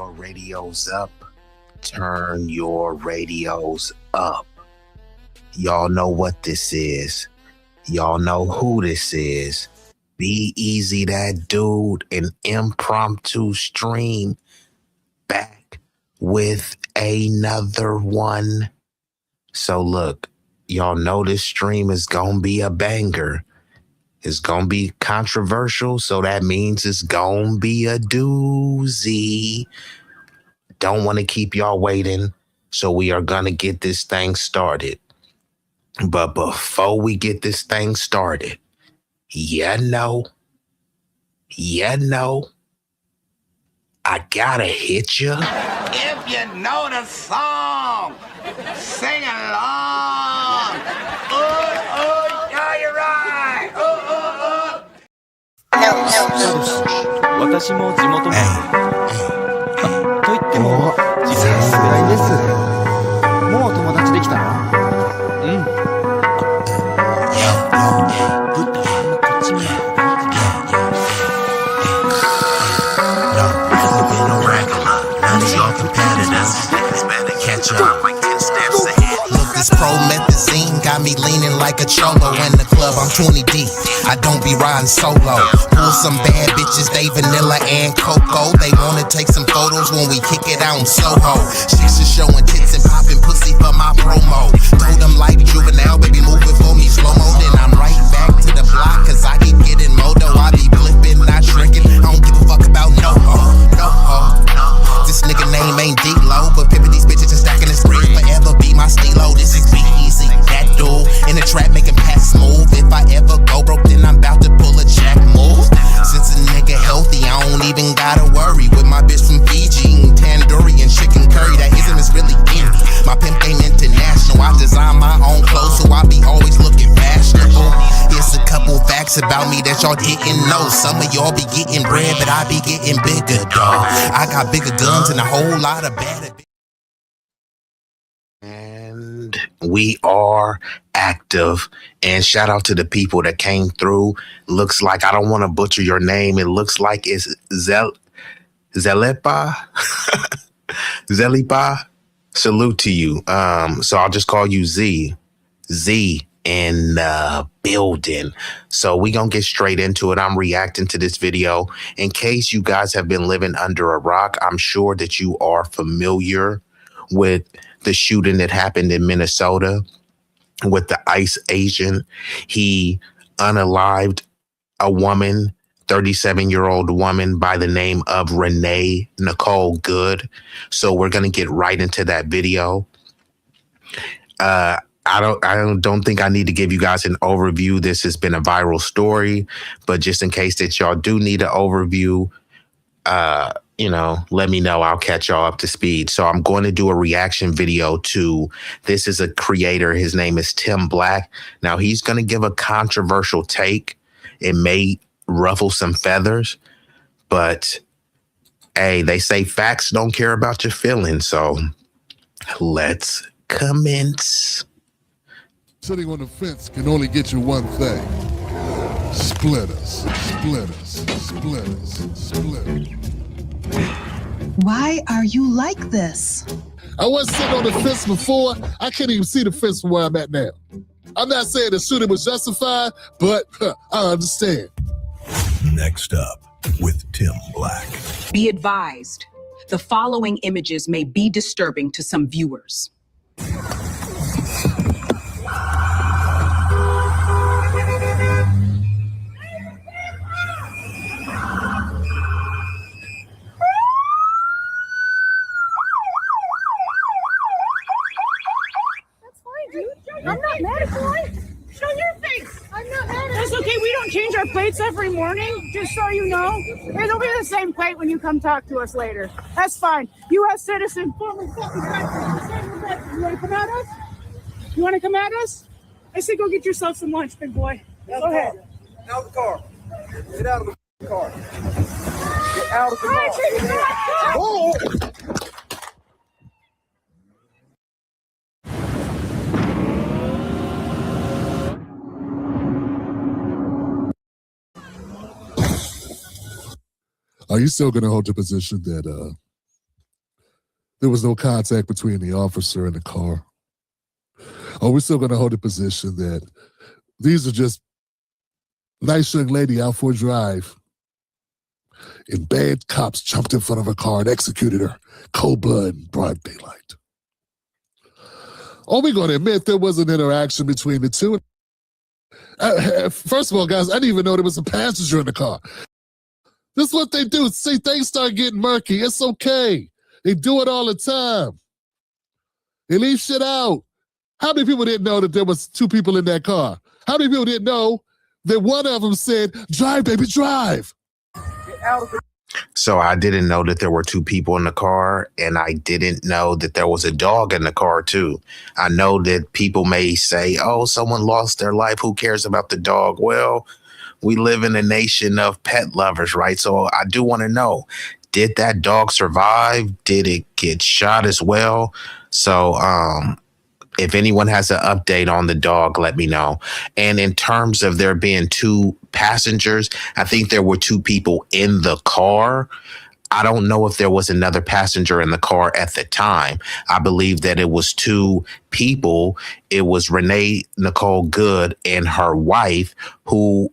your radios up. Turn your radios up. Y'all know what this is. Y'all know who this is. B-Eazy Dat Dude, an impromptu stream, back with another one. So look, y'all know this stream is gonna be a banger. It's gonna be controversial, so that means it's gonna be a doozy. Don't want to keep y'all waiting, so we are gonna get this thing started. But before we get this thing started, you know, I gotta hit you. If you know the song, sing along. Yeah, you're right. 私も地元民。と言っても、実は世代です。もう友達できたの？うん。ぶっとこっち見ろ。This promethazine got me leaning like a cholo in the club. I'm 20 deep. I don't be riding solo. Pull some bad bitches, they vanilla and cocoa. They wanna take some photos when we kick it out in Soho. Chicks is showing tits and popping pussy for my promo. Told them like juvenile, baby, move it for me slow mo. Then I'm right back to the block, cause I keep getting moto. I be flipping, not shrinking. I don't give a fuck about no ho. This nigga name ain't D-Lo, but pimpin' these bitches and stacking this bread forever be my stilo. This is B-Eazy Dat Dude in the trap making pass smooth. If I ever go broke, then I'm about to pull a jack move. Since a nigga healthy, I don't even gotta worry. With my bitch from Fiji, eating tandoori and chicken curry. That ism is really in me. My pimp game international. I design my own clothes, so I be always looking fashionable. Here's a couple facts about me that y'all didn't know. Some of y'all be getting bread, but I be getting bigger, dawg. I got bigger guns and a whole lot of better. And we are active. And shout out to the people that came through. Looks like, I don't want to butcher your name. It looks like it's Zelipa. Zelipa. Salute to you. So I'll just call you Z. Z in the building. So we gonna get straight into it. I'm reacting to this video. In case you guys have been living under a rock, I'm sure that you are familiar with the shooting that happened in Minnesota with the ICE agent. He unalived a woman, 37-year-old woman by the name of Renee Nicole Good. So we're gonna get right into that video. I don't think I need to give you guys an overview. This has been a viral story, but just in case that y'all do need an overview, let me know. I'll catch y'all up to speed. So I'm going to do a reaction video to, this is a creator. His name is Tim Black. Now he's going to give a controversial take. It may ruffle some feathers, but hey, they say facts don't care about your feelings. So let's commence. Sitting on the fence can only get you one thing. Splitters, splitters, splitters, splitters. Why are you like this? I wasn't sitting on the fence before. I can't even see the fence from where I'm at now. I'm not saying the shooting was justified, but I understand. Next up with Tim Black. Be advised, the following images may be disturbing to some viewers. I'm not mad at Floyd. Show your face. I'm not mad at That's okay. We don't change our plates every morning, just so you know. It'll be the same plate when you come talk to us later. That's fine. U.S. citizen, former fucking country. You want to come at us? You want to come at us? I say go get yourself some lunch, big boy. Go ahead. Out of the car. Get out of the car. Get out of the car. Oh! Are you still going to hold your position that there was no contact between the officer and the car. Oh, we're still going to hold the position that these are just nice young lady out for a drive, and bad cops jumped in front of her car and executed her. Cold blood and broad daylight. Oh, we're going to admit there was an interaction between the two. First of all, guys, I didn't even know there was a passenger in the car. This is what they do. See, things start getting murky. It's okay. They do it all the time. They leave shit out. How many people didn't know that there was two people in that car? How many people didn't know that one of them said, drive, baby, drive? Get out of the So I didn't know that there were two people in the car, and I didn't know that there was a dog in the car too. I know that people may say, oh, someone lost their life. Who cares about the dog? Well, we live in a nation of pet lovers, right? So I do want to know, did that dog survive? Did it get shot as well? So if anyone has an update on the dog, let me know. And in terms of there being two passengers, I think there were two people in the car. I don't know if there was another passenger in the car at the time. I believe that it was two people. It was Renee Nicole Good and her wife, who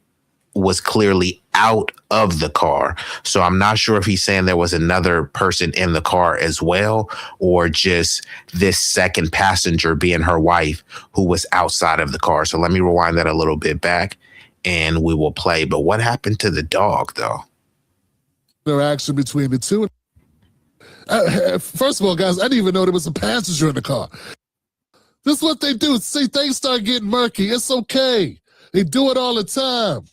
was clearly out of the car. So I'm not sure if he's saying there was another person in the car as well, or just this second passenger being her wife who was outside of the car. So let me rewind that a little bit back and we will play. But what happened to the dog though? Interaction between the two. First of all, guys, I didn't even know there was a passenger in the car. This is what they do. See, things start getting murky. It's okay. They do it all the time.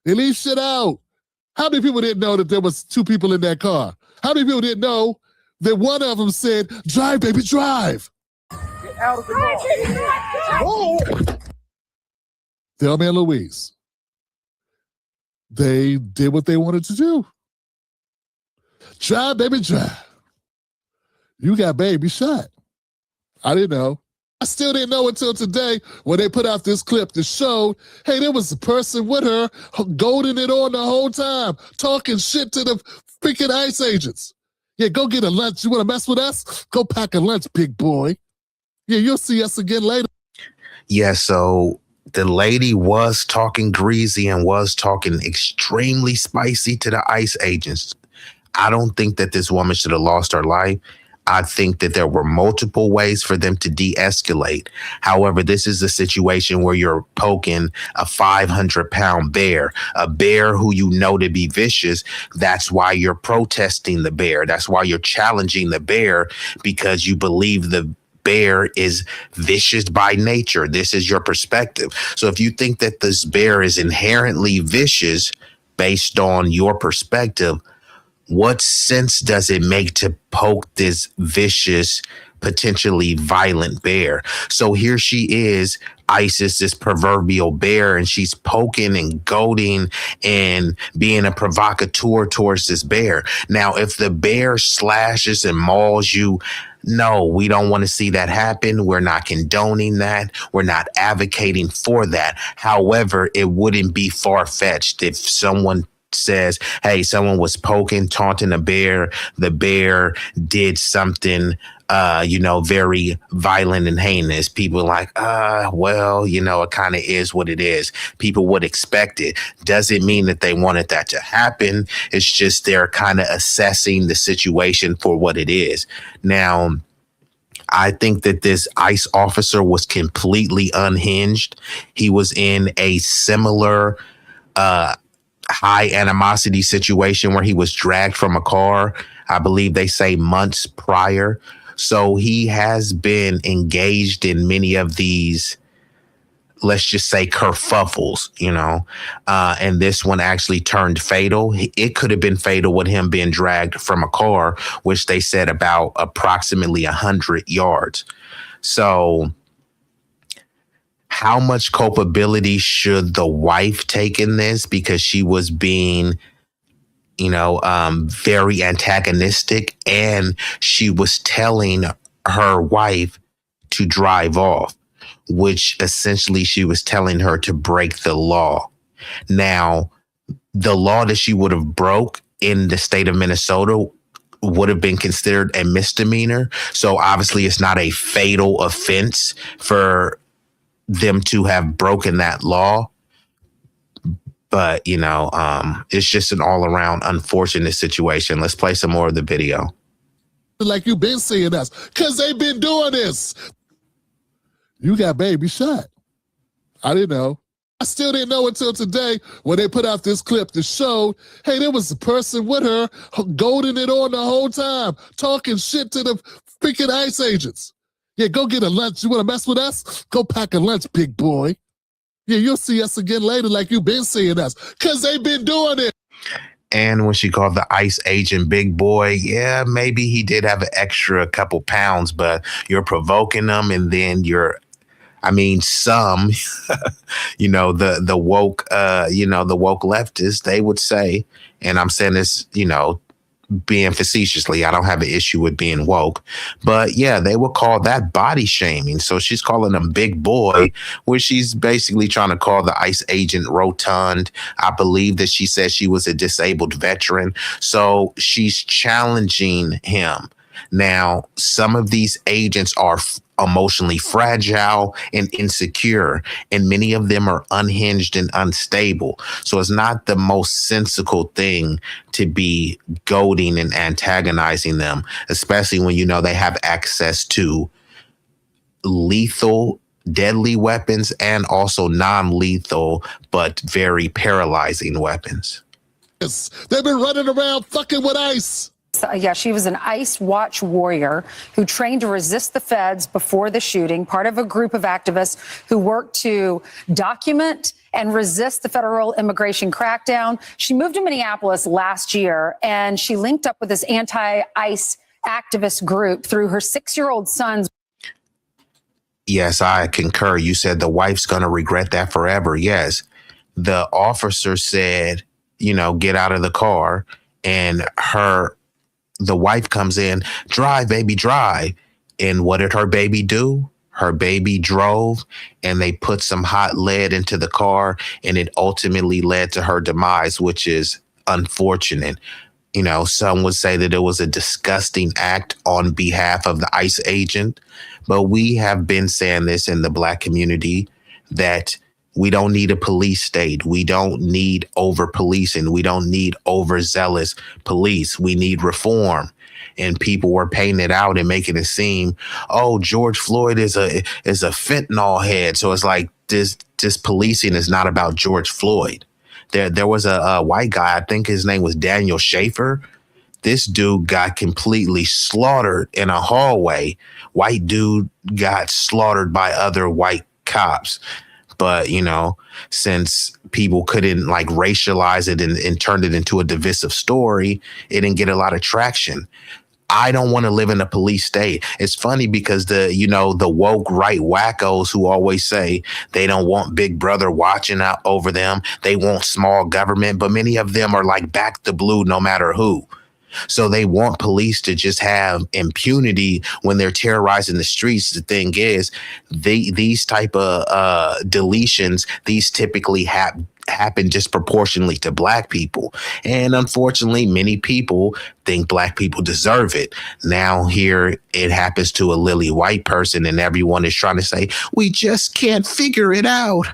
They leave shit out. How many people didn't know that there was two people in that car? How many people didn't know that one of them said, drive, baby, drive? Get out of the car. Whoa. Thelma and Louise. They did what they wanted to do. Drive, baby, drive. You got baby shot. I didn't know. I still didn't know until today when they put out this clip that showed, hey, there was a person with her goading it on the whole time, talking shit to the freaking ICE agents. Yeah, go get a lunch. You want to mess with us? Go pack a lunch, big boy. Yeah, you'll see us again later. Yeah, so the lady was talking greasy and was talking extremely spicy to the ICE agents. I don't think that this woman should have lost her life. I think that there were multiple ways for them to de-escalate. However, this is a situation where you're poking a 500-pound bear, a bear who you know to be vicious. That's why you're protesting the bear. That's why you're challenging the bear, because you believe the bear is vicious by nature. This is your perspective. So if you think that this bear is inherently vicious based on your perspective, what sense does it make to poke this vicious, potentially violent bear? So here she is, Isis, this proverbial bear, and she's poking and goading and being a provocateur towards this bear. Now, if the bear slashes and mauls you, no, we don't want to see that happen. We're not condoning that. We're not advocating for that. However, it wouldn't be far-fetched if someone says, hey, someone was poking, taunting a bear. The bear did something, very violent and heinous. People are like, well, it kind of is what it is. People would expect it. Doesn't mean that they wanted that to happen. It's just they're kind of assessing the situation for what it is. Now, I think that this ICE officer was completely unhinged. He was in a similar high animosity situation where he was dragged from a car, I believe they say months prior. So he has been engaged in many of these, let's just say, kerfuffles, and this one actually turned fatal. It could have been fatal with him being dragged from a car, which they said about approximately 100 yards. So how much culpability should the wife take in this? Because she was being, very antagonistic, and she was telling her wife to drive off, which essentially she was telling her to break the law. Now, the law that she would have broke in the state of Minnesota would have been considered a misdemeanor. So obviously it's not a fatal offense for them to have broken that law. But, it's just an all around unfortunate situation. Let's play some more of the video. Like you've been seeing us, because they've been doing this. You got baby shot. I didn't know. I still didn't know until today when they put out this clip that showed, hey, there was a person with her goading it on the whole time, talking shit to the freaking ICE agents. Yeah, go get a lunch. You want to mess with us? Go pack a lunch, big boy. Yeah, you'll see us again later like you've been seeing us, because they've been doing it. And when she called the ICE agent big boy, yeah, maybe he did have an extra couple pounds, but you're provoking them, and then some, the woke, the woke leftists, they would say, and I'm saying this, being facetiously, I don't have an issue with being woke, but yeah, they would call that body shaming. So she's calling him big boy, where she's basically trying to call the ICE agent rotund. I believe that she said she was a disabled veteran. So she's challenging him. Now, some of these agents are emotionally fragile and insecure, and many of them are unhinged and unstable. So it's not the most sensical thing to be goading and antagonizing them, especially when they have access to lethal, deadly weapons and also non-lethal but very paralyzing weapons. Yes, they've been running around fucking with ICE. Yeah, she was an ICE watch warrior who trained to resist the feds before the shooting, part of a group of activists who worked to document and resist the federal immigration crackdown. She moved to Minneapolis last year, and she linked up with this anti-ICE activist group through her 6-year-old son's. Yes, I concur. You said the wife's going to regret that forever. Yes. The officer said, get out of the car, and the wife comes in, drive, baby, drive. And what did her baby do? Her baby drove, and they put some hot lead into the car, and it ultimately led to her demise, which is unfortunate. Some would say that it was a disgusting act on behalf of the ICE agent, but we have been saying this in the Black community that we don't need a police state. We don't need over-policing. We don't need overzealous police. We need reform. And people were painting it out and making it seem, oh, George Floyd is a fentanyl head. So it's like this policing is not about George Floyd. There was a white guy, I think his name was Daniel Schaefer. This dude got completely slaughtered in a hallway. White dude got slaughtered by other white cops. But, since people couldn't racialize it and turn it into a divisive story, it didn't get a lot of traction. I don't want to live in a police state. It's funny because the woke right wackos who always say they don't want Big Brother watching out over them. They want small government, but many of them are back the blue no matter who. So they want police to just have impunity when they're terrorizing the streets. The thing is, these type of deletions, these typically happen disproportionately to Black people. And unfortunately, many people think Black people deserve it. Now here it happens to a lily white person, and everyone is trying to say, we just can't figure it out.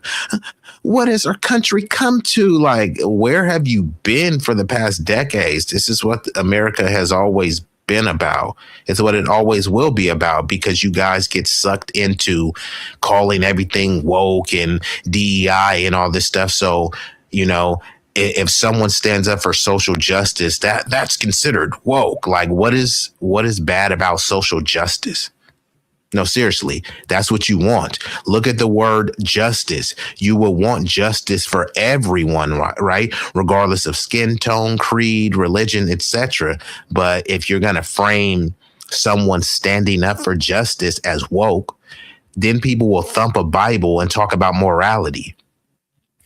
What has our country come to? Where have you been for the past decades? This is what America has always been about. It's what it always will be about, because you guys get sucked into calling everything woke and DEI and all this stuff. So, if someone stands up for social justice, that's considered woke. What is bad about social justice? No, seriously, that's what you want. Look at the word justice. You will want justice for everyone, right? Regardless of skin tone, creed, religion, etc. But if you're going to frame someone standing up for justice as woke, then people will thump a Bible and talk about morality.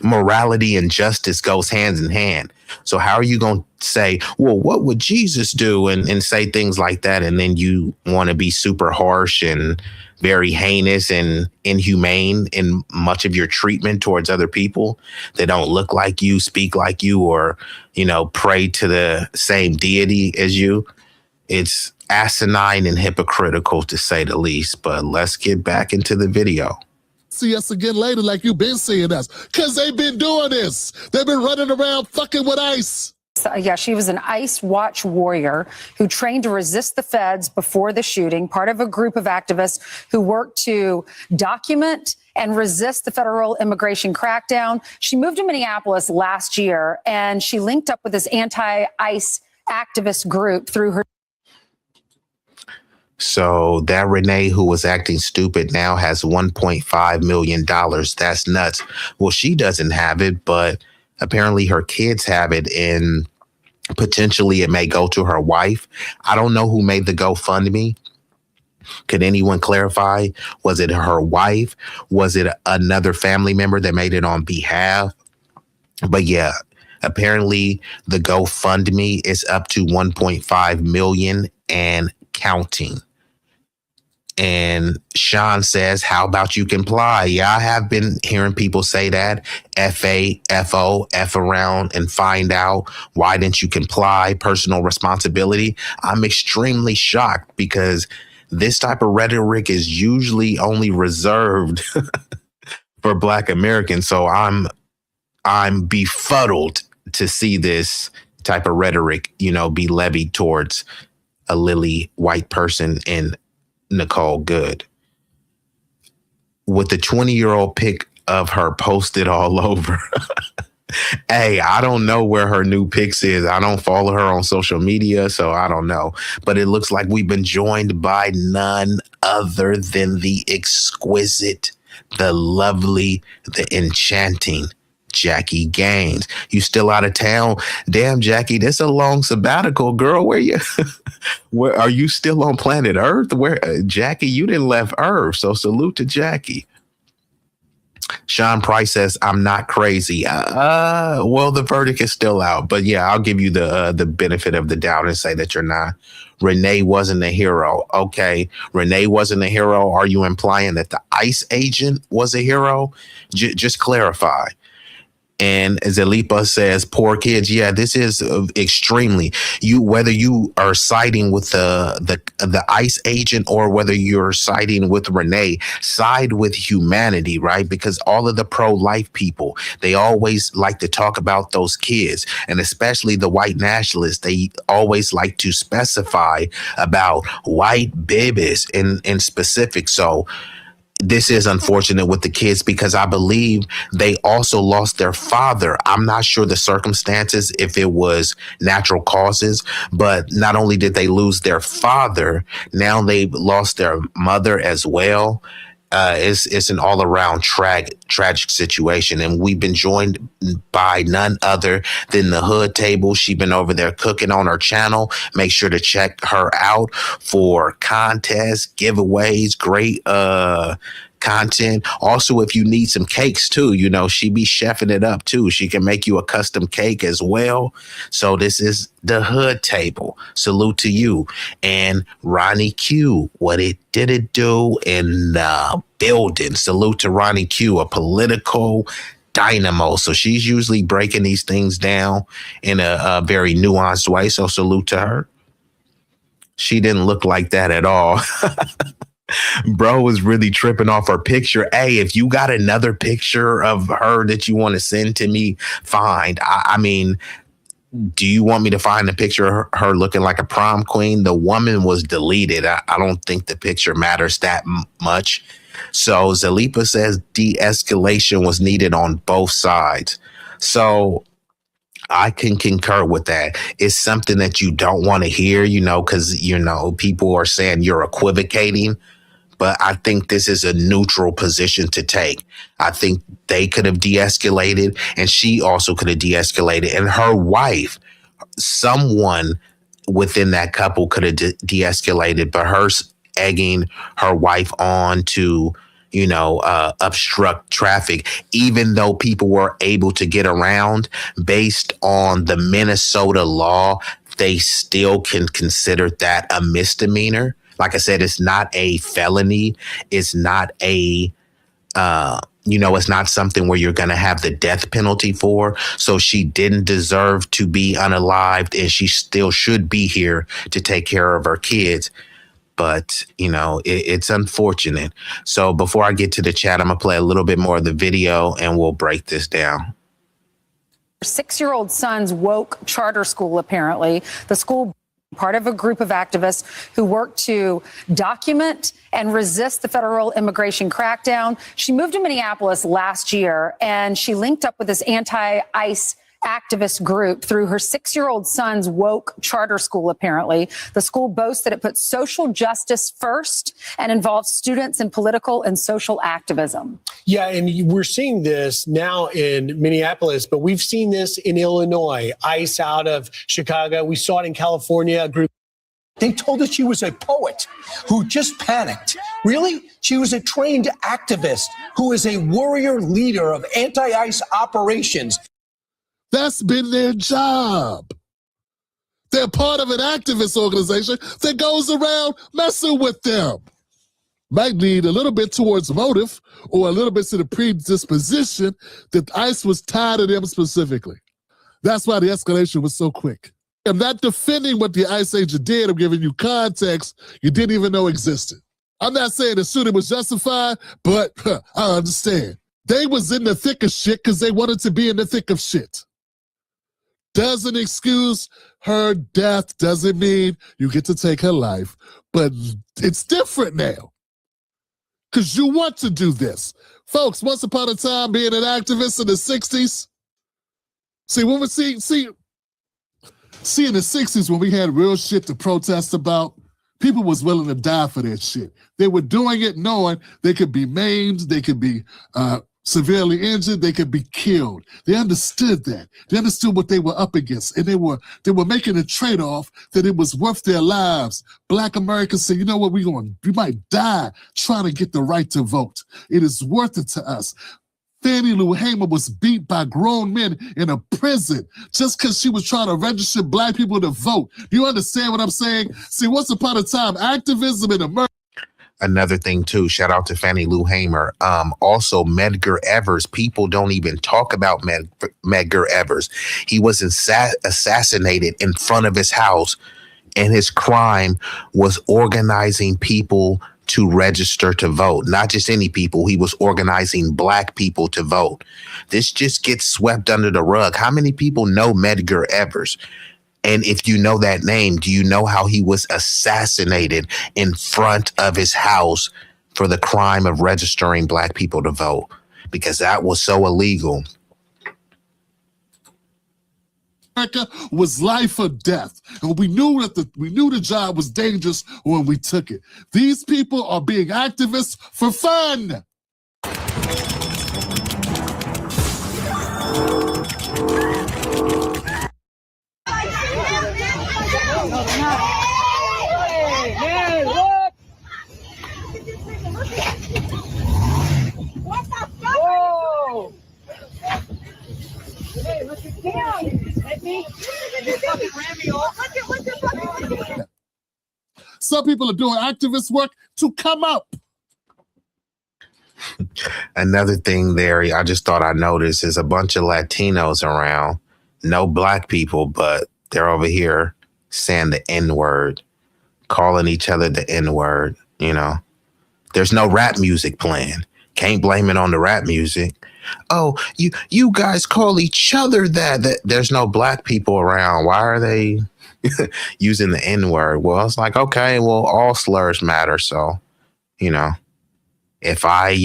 Morality and justice goes hand in hand. So how are you going to say, well, what would Jesus do? And say things like that. And then you want to be super harsh and very heinous and inhumane in much of your treatment towards other people that don't look like you, speak like you, or, pray to the same deity as you. It's asinine and hypocritical to say the least, but let's get back into the video. See us again later like you've been seeing us, because they've been doing this. They've been running around fucking with ICE. Yeah, she was an ICE watch warrior who trained to resist the feds before the shooting, part of a group of activists who worked to document and resist the federal immigration crackdown. She moved to Minneapolis last year, and she linked up with this anti-ICE activist group through her. So that Renee, who was acting stupid, now has $1.5 million. That's nuts. Well, she doesn't have it, but apparently her kids have it, and potentially it may go to her wife. I don't know who made the GoFundMe. Could anyone clarify? Was it her wife? Was it another family member that made it on behalf? But yeah, apparently the GoFundMe is up to 1.5 million and counting. And Sean says, how about you comply? Yeah, I have been hearing people say that. FAFO, F around and find out. Why didn't you comply? Personal responsibility. I'm extremely shocked because this type of rhetoric is usually only reserved for Black Americans. So I'm befuddled to see this type of rhetoric, be levied towards a lily white person in Nicole Good, with the 20-year-old pic of her posted all over. Hey, I don't know where her new pics is. I don't follow her on social media, so I don't know. But it looks like we've been joined by none other than the exquisite, the lovely, the enchanting Jackie Gaines. You still out of town? Damn, Jackie, this a long sabbatical, girl. Where you? Where are you still on planet Earth? Where, Jackie? You didn't left Earth, so salute to Jackie. Sean Price says, "I'm not crazy." Well, the verdict is still out, but yeah, I'll give you the benefit of the doubt and say that you're not. Renee wasn't a hero. Okay, Renee wasn't a hero. Are you implying that the ICE agent was a hero? Just clarify. And Zalipa says, poor kids. Yeah, this is extremely, whether you are siding with the ICE agent or whether you're siding with Renee, side with humanity, right? Because all of the pro-life people, they always like to talk about those kids, and especially the white nationalists, they always like to specify about white babies in specific. So this is unfortunate with the kids because I believe they also lost their father. I'm not sure the circumstances, if it was natural causes, but not only did they lose their father, now they've lost their mother as well. It's an all around tragic situation. And we've been joined by none other than the Hood Table. She's been over there cooking on her channel. Make sure to check her out for contests, giveaways, great content. Also, if you need some cakes too, she be chefing it up too. She can make you a custom cake as well. So this is the Hood Table. Salute to you. And Ronnie Q, what it did it do in the building. Salute to Ronnie Q, a political dynamo. So she's usually breaking these things down in a very nuanced way. So salute to her. She didn't look like that at all. Bro was really tripping off her picture. Hey, if you got another picture of her that you want to send to me, fine. I mean, do you want me to find a picture of her looking like a prom queen? The woman was deleted. I don't think the picture matters that much. So Zalipa says de-escalation was needed on both sides. So I can concur with that. It's something that you don't want to hear, because, people are saying you're equivocating. But I think this is a neutral position to take. I think they could have de-escalated, and she also could have de-escalated. And her wife, someone within that couple could have de-escalated, but her egging her wife on to, obstruct traffic, even though people were able to get around based on the Minnesota law, they still can consider that a misdemeanor. Like I said, it's not a felony. It's not a, it's not something where you're going to have the death penalty for. So she didn't deserve to be unalived, and she still should be here to take care of her kids. But, it's unfortunate. So before I get to the chat, I'm going to play a little bit more of the video and we'll break this down. 6-year-old son's woke charter school, apparently. The school, part of a group of activists who work to document and resist the federal immigration crackdown. She moved to Minneapolis last year, and she linked up with this anti-ICE activist group through her 6-year-old son's woke charter school, apparently. The school boasts that it puts social justice first and involves students in political and social activism. Yeah, and we're seeing this now in Minneapolis, but we've seen this in Illinois, ICE out of Chicago. We saw it in California, a group. They told us she was a poet who just panicked. Really? She was a trained activist who is a warrior leader of anti-ICE operations. That's been their job. They're part of an activist organization that goes around messing with them. Might lead a little bit towards motive or a little bit to the predisposition that ICE was tied to them specifically. That's why the escalation was so quick. I'm not defending what the ICE agent did. I'm giving you context you didn't even know existed. I'm not saying the shooting was justified, but I understand. They was in the thick of shit because they wanted to be in the thick of shit. Doesn't excuse her death, doesn't mean you get to take her life, but it's different now because you want to do this. Folks, once upon a time being an activist in the 60s, when we see in the 60s when we had real shit to protest about, people was willing to die for that shit. They were doing it knowing they could be maimed, they could be severely injured, they could be killed. They understood that. They understood what they were up against, and they were making a trade-off that it was worth their lives. Black Americans say, you know what, we might die trying to get the right to vote. It is worth it to us. Fannie Lou Hamer was beat by grown men in a prison just because she was trying to register black people to vote. Do you understand what I'm saying? See, once upon a time, activism in America. Another thing too, shout out to Fannie Lou Hamer. Also Medgar Evers. People don't even talk about Medgar Evers. He was assassinated in front of his house, and his crime was organizing people to register to vote. Not just any people. He was organizing black people to vote. This just gets swept under the rug. How many people know Medgar Evers? And if you know that name, do you know how he was assassinated in front of his house for the crime of registering black people to vote? Because that was so illegal. America was life or death, and we knew the job was dangerous when we took it. These people are being activists for fun. Some people are doing activist work to come up. Another thing there, I just thought I noticed is a bunch of Latinos around. No black people, but they're over here saying the N-word, calling each other the N-word, There's no rap music playing. Can't blame it on the rap music. Oh, you guys call each other that. There's no black people around. Why are they using the N-word? Well, it's like, okay, well, all slurs matter. So, if I,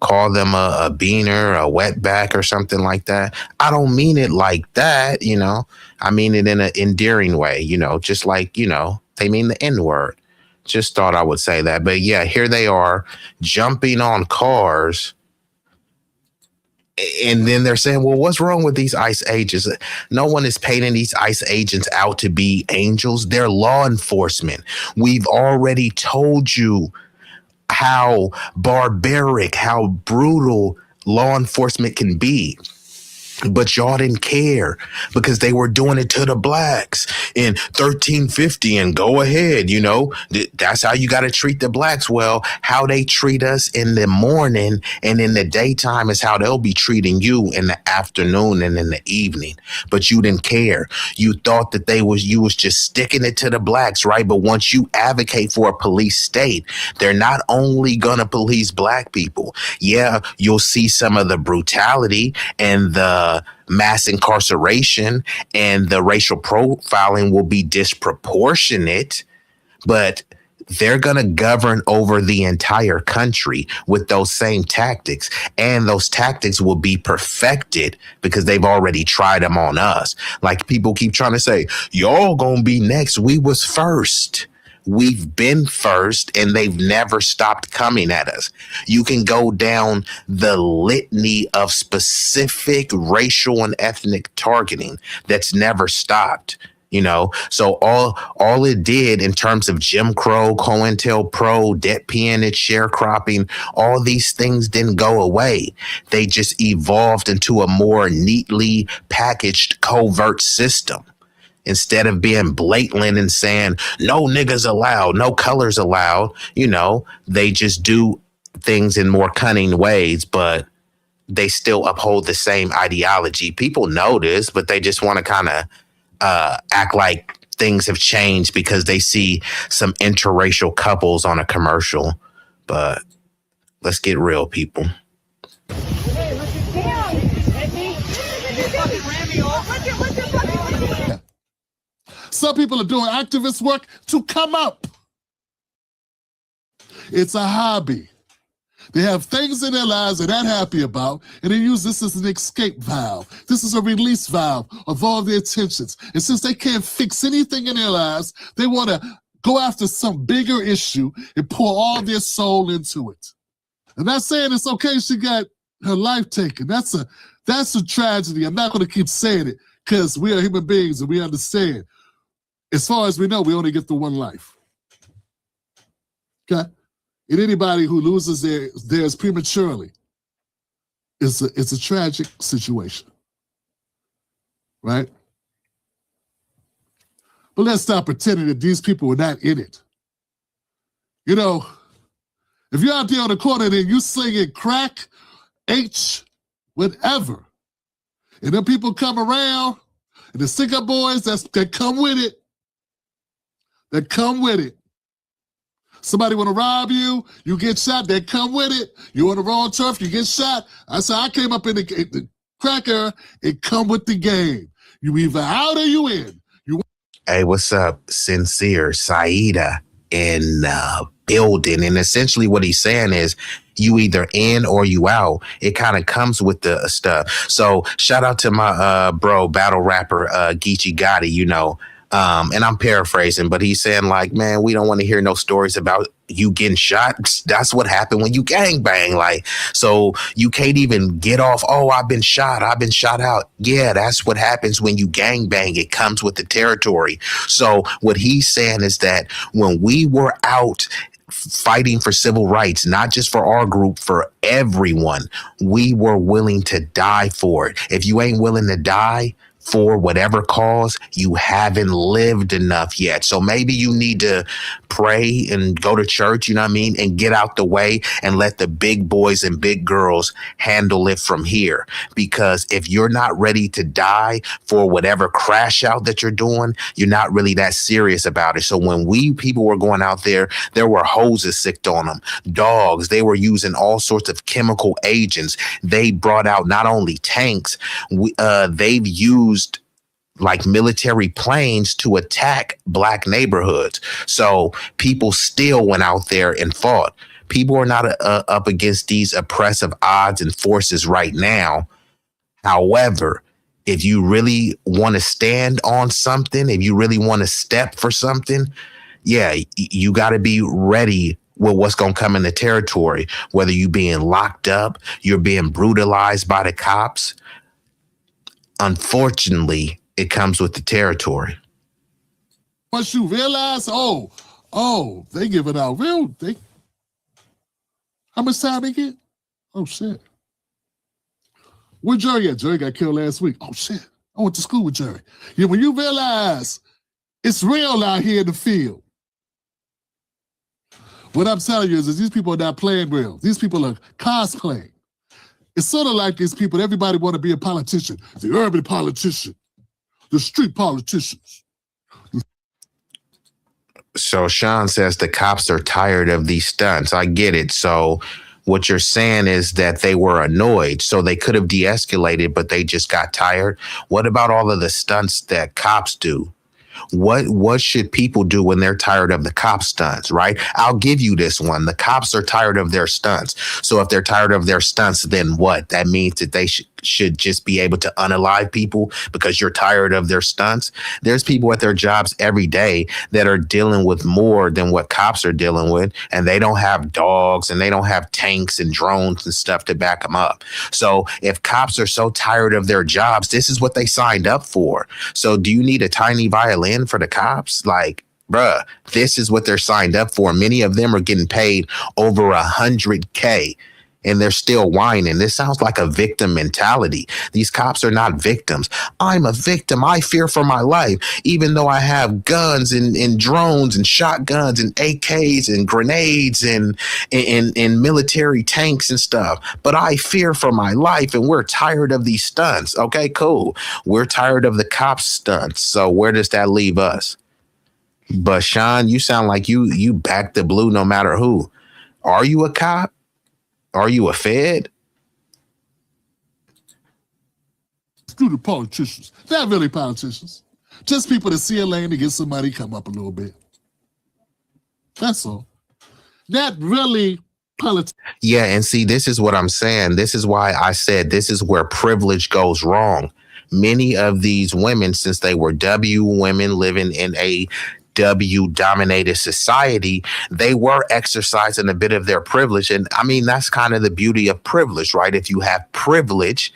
call them a beaner, a wetback or something like that, I don't mean it like that, I mean it in an endearing way, just like, they mean the N-word. Just thought I would say that. But yeah, here they are jumping on cars. And then they're saying, well, what's wrong with these ICE agents? No one is painting these ICE agents out to be angels. They're law enforcement. We've already told you how barbaric, how brutal law enforcement can be. But y'all didn't care because they were doing it to the blacks in 1350 and go ahead, you know, that's how you got to treat the blacks. Well, how they treat us in the morning and in the daytime is how they'll be treating you in the afternoon and in the evening. But you didn't care. You thought that you was just sticking it to the blacks, right? But once you advocate for a police state, they're not only going to police black people. Yeah, you'll see some of the brutality and the mass incarceration and the racial profiling will be disproportionate, but they're going to govern over the entire country with those same tactics. And those tactics will be perfected because they've already tried them on us. Like people keep trying to say, y'all going to be next. We was first. We've been first and they've never stopped coming at us. You can go down the litany of specific racial and ethnic targeting that's never stopped. You know, so all it did in terms of Jim Crow, COINTELPRO, debt peonage, sharecropping, all these things didn't go away. They just evolved into a more neatly packaged covert system. Instead of being blatant and saying, no niggas allowed, no colors allowed, you know, they just do things in more cunning ways, but they still uphold the same ideology. People know this, but they just want to kind of act like things have changed because they see some interracial couples on a commercial. But let's get real, people. Some people are doing activist work to come up. It's a hobby. They have things in their lives they're not happy about, and they use this as an escape valve. This is a release valve of all their tensions. And since they can't fix anything in their lives, they want to go after some bigger issue and pour all their soul into it. I'm not saying it's okay she got her life taken. That's a tragedy. I'm not going to keep saying it because we are human beings and we understand. As far as we know, we only get the one life. Okay? And anybody who loses theirs prematurely, it's a tragic situation. Right? But let's stop pretending that these people were not in it. You know, if you're out there on the corner and you singing crack, H, whatever, and then people come around, and the stick-up boys that come with it, Somebody want to rob you, you get shot, they come with it. You on the wrong turf, you get shot. I said, I came up in the cracker, it come with the game. You either out or you in. Hey, what's up? Sincere Saida in building. And essentially what he's saying is you either in or you out. It kind of comes with the stuff. So shout out to my bro, battle rapper Geechee Gotti, you know. And I'm paraphrasing, but he's saying like, man, we don't want to hear no stories about you getting shot. That's what happened when you gangbang. Like, so you can't even get off. Oh, I've been shot out. Yeah, that's what happens when you gangbang. It comes with the territory. So what he's saying is that when we were out fighting for civil rights, not just for our group, for everyone, we were willing to die for it. If you ain't willing to die for whatever cause, you haven't lived enough yet. So maybe you need to pray and go to church, you know what I mean, and get out the way and let the big boys and big girls handle it from here. Because if you're not ready to die for whatever crash out that you're doing, you're not really that serious about it. So when people were going out there were hoses sicked on them, dogs, they were using all sorts of chemical agents. They brought out not only tanks, they've used like military planes to attack black neighborhoods. So people still went out there and fought. People are not up against these oppressive odds and forces right now. However, if you really want to stand on something, if you really want to step for something, yeah, you got to be ready with what's going to come in the territory, whether you being locked up, you're being brutalized by the cops. Unfortunately, it comes with the territory. Once you realize, they give it out real. How much time they get? Oh, shit. Where Jerry at? Jerry got killed last week. Oh, shit. I went to school with Jerry. Yeah, when you realize it's real out here in the field, what I'm telling you is these people are not playing real. These people are cosplaying. It's sort of like these people, everybody want to be a politician. The urban politician, the street politicians. So Sean says the cops are tired of these stunts. I get it. So what you're saying is that they were annoyed, so they could have de-escalated, but they just got tired. What about all of the stunts that cops do? What should people do when they're tired of the cop stunts, right? I'll give you this one. The cops are tired of their stunts. So if they're tired of their stunts, then what? That means that they should just be able to unalive people because you're tired of their stunts. There's people at their jobs every day that are dealing with more than what cops are dealing with, and they don't have dogs and they don't have tanks and drones and stuff to back them up. So if cops are so tired of their jobs, this is what they signed up for. So do you need a tiny violin for the cops? Like, bruh, this is what they're signed up for. Many of them are getting paid over $100K and they're still whining. This sounds like a victim mentality. These cops are not victims. I'm a victim. I fear for my life, even though I have guns and drones and shotguns and AKs and grenades and military tanks and stuff. But I fear for my life, and we're tired of these stunts. Okay, cool. We're tired of the cops' stunts. So where does that leave us? But Sean, you sound like you back the blue no matter who. Are you a cop? Are you a Fed? Screw the politicians. Not really politicians. Just people that see a lane to get some money, come up a little bit. That's all. Not really politics. Yeah, and see, this is what I'm saying. This is why I said this is where privilege goes wrong. Many of these women, since they were W women living in a W-dominated society, they were exercising a bit of their privilege. And I mean, that's kind of the beauty of privilege, right? If you have privilege,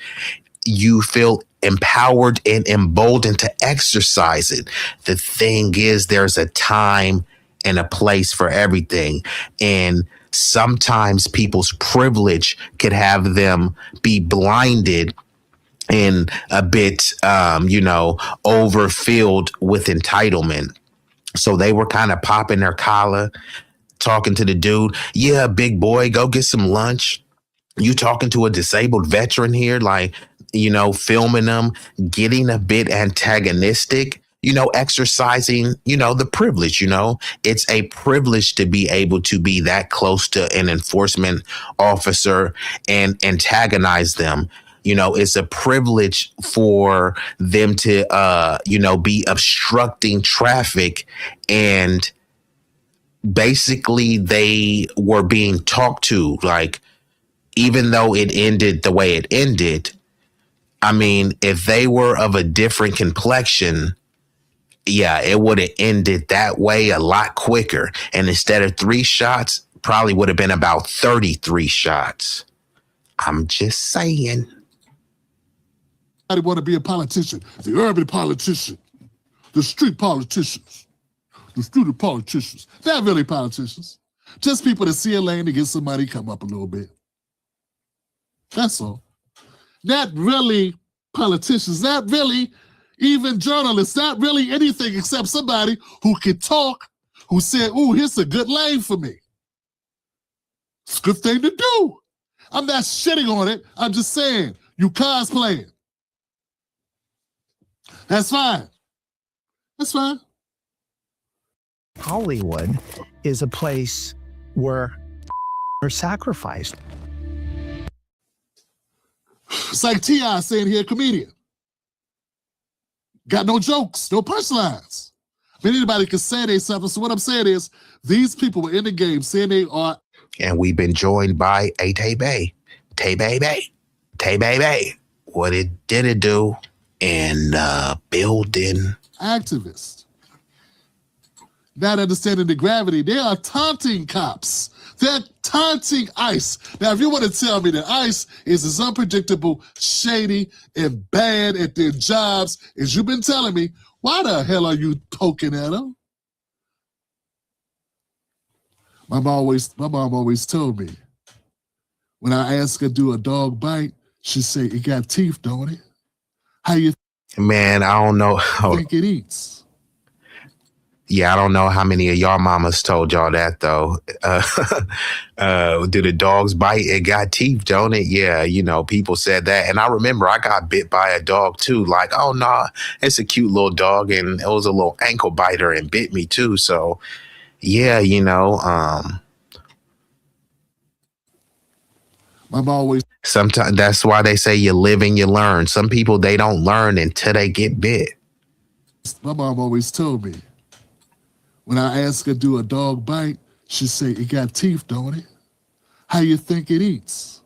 you feel empowered and emboldened to exercise it. The thing is, there's a time and a place for everything. And sometimes people's privilege could have them be blinded and a bit, overfilled with entitlement. So they were kind of popping their collar, talking to the dude. Yeah, big boy, go get some lunch. You talking to a disabled veteran here, like, filming them, getting a bit antagonistic, exercising, the privilege, it's a privilege to be able to be that close to an enforcement officer and antagonize them. It's a privilege for them to, be obstructing traffic. And basically they were being talked to, like, even though it ended the way it ended, I mean, if they were of a different complexion, yeah, it would have ended that way a lot quicker. And instead of 3 shots, probably would have been about 33 shots. I'm just saying. I want to be a politician, the urban politician, the street politicians, the student politicians. Not really politicians. Just people that see a lane to get some money, come up a little bit. That's all. Not really politicians, not really even journalists, not really anything except somebody who can talk, who said, ooh, here's a good lane for me. It's a good thing to do. I'm not shitting on it. I'm just saying, you cosplaying. That's fine. That's fine. Hollywood is a place where are sacrificed. It's like T.I. saying here, comedian. Got no jokes, no punchlines. I mean, anybody can say they something. So what I'm saying is, these people were in the game saying they are. And we've been joined by a Tay-Bay. Tay-Bay. What it did it do in building? Activists. Not understanding the gravity. They are taunting cops. They're taunting ICE. Now, if you want to tell me that ICE is as unpredictable, shady, and bad at their jobs as you've been telling me, why the hell are you poking at them? My mom always told me, when I ask her, do a dog bite? She say, it got teeth, don't it? How you Man, I don't know. think it eats? Yeah, I don't know how many of y'all mamas told y'all that though. Do the dogs bite? It got teeth, don't it? Yeah, you know, people said that. And I remember I got bit by a dog too. Like, oh no, it's a cute little dog and it was a little ankle biter and bit me too. So yeah, you know, Mama always sometimes that's why they say you live and you learn. Some people, they don't learn until they get bit. My mom always told me, when I ask her, do a dog bite? She say, it got teeth, don't it? How you think it eats?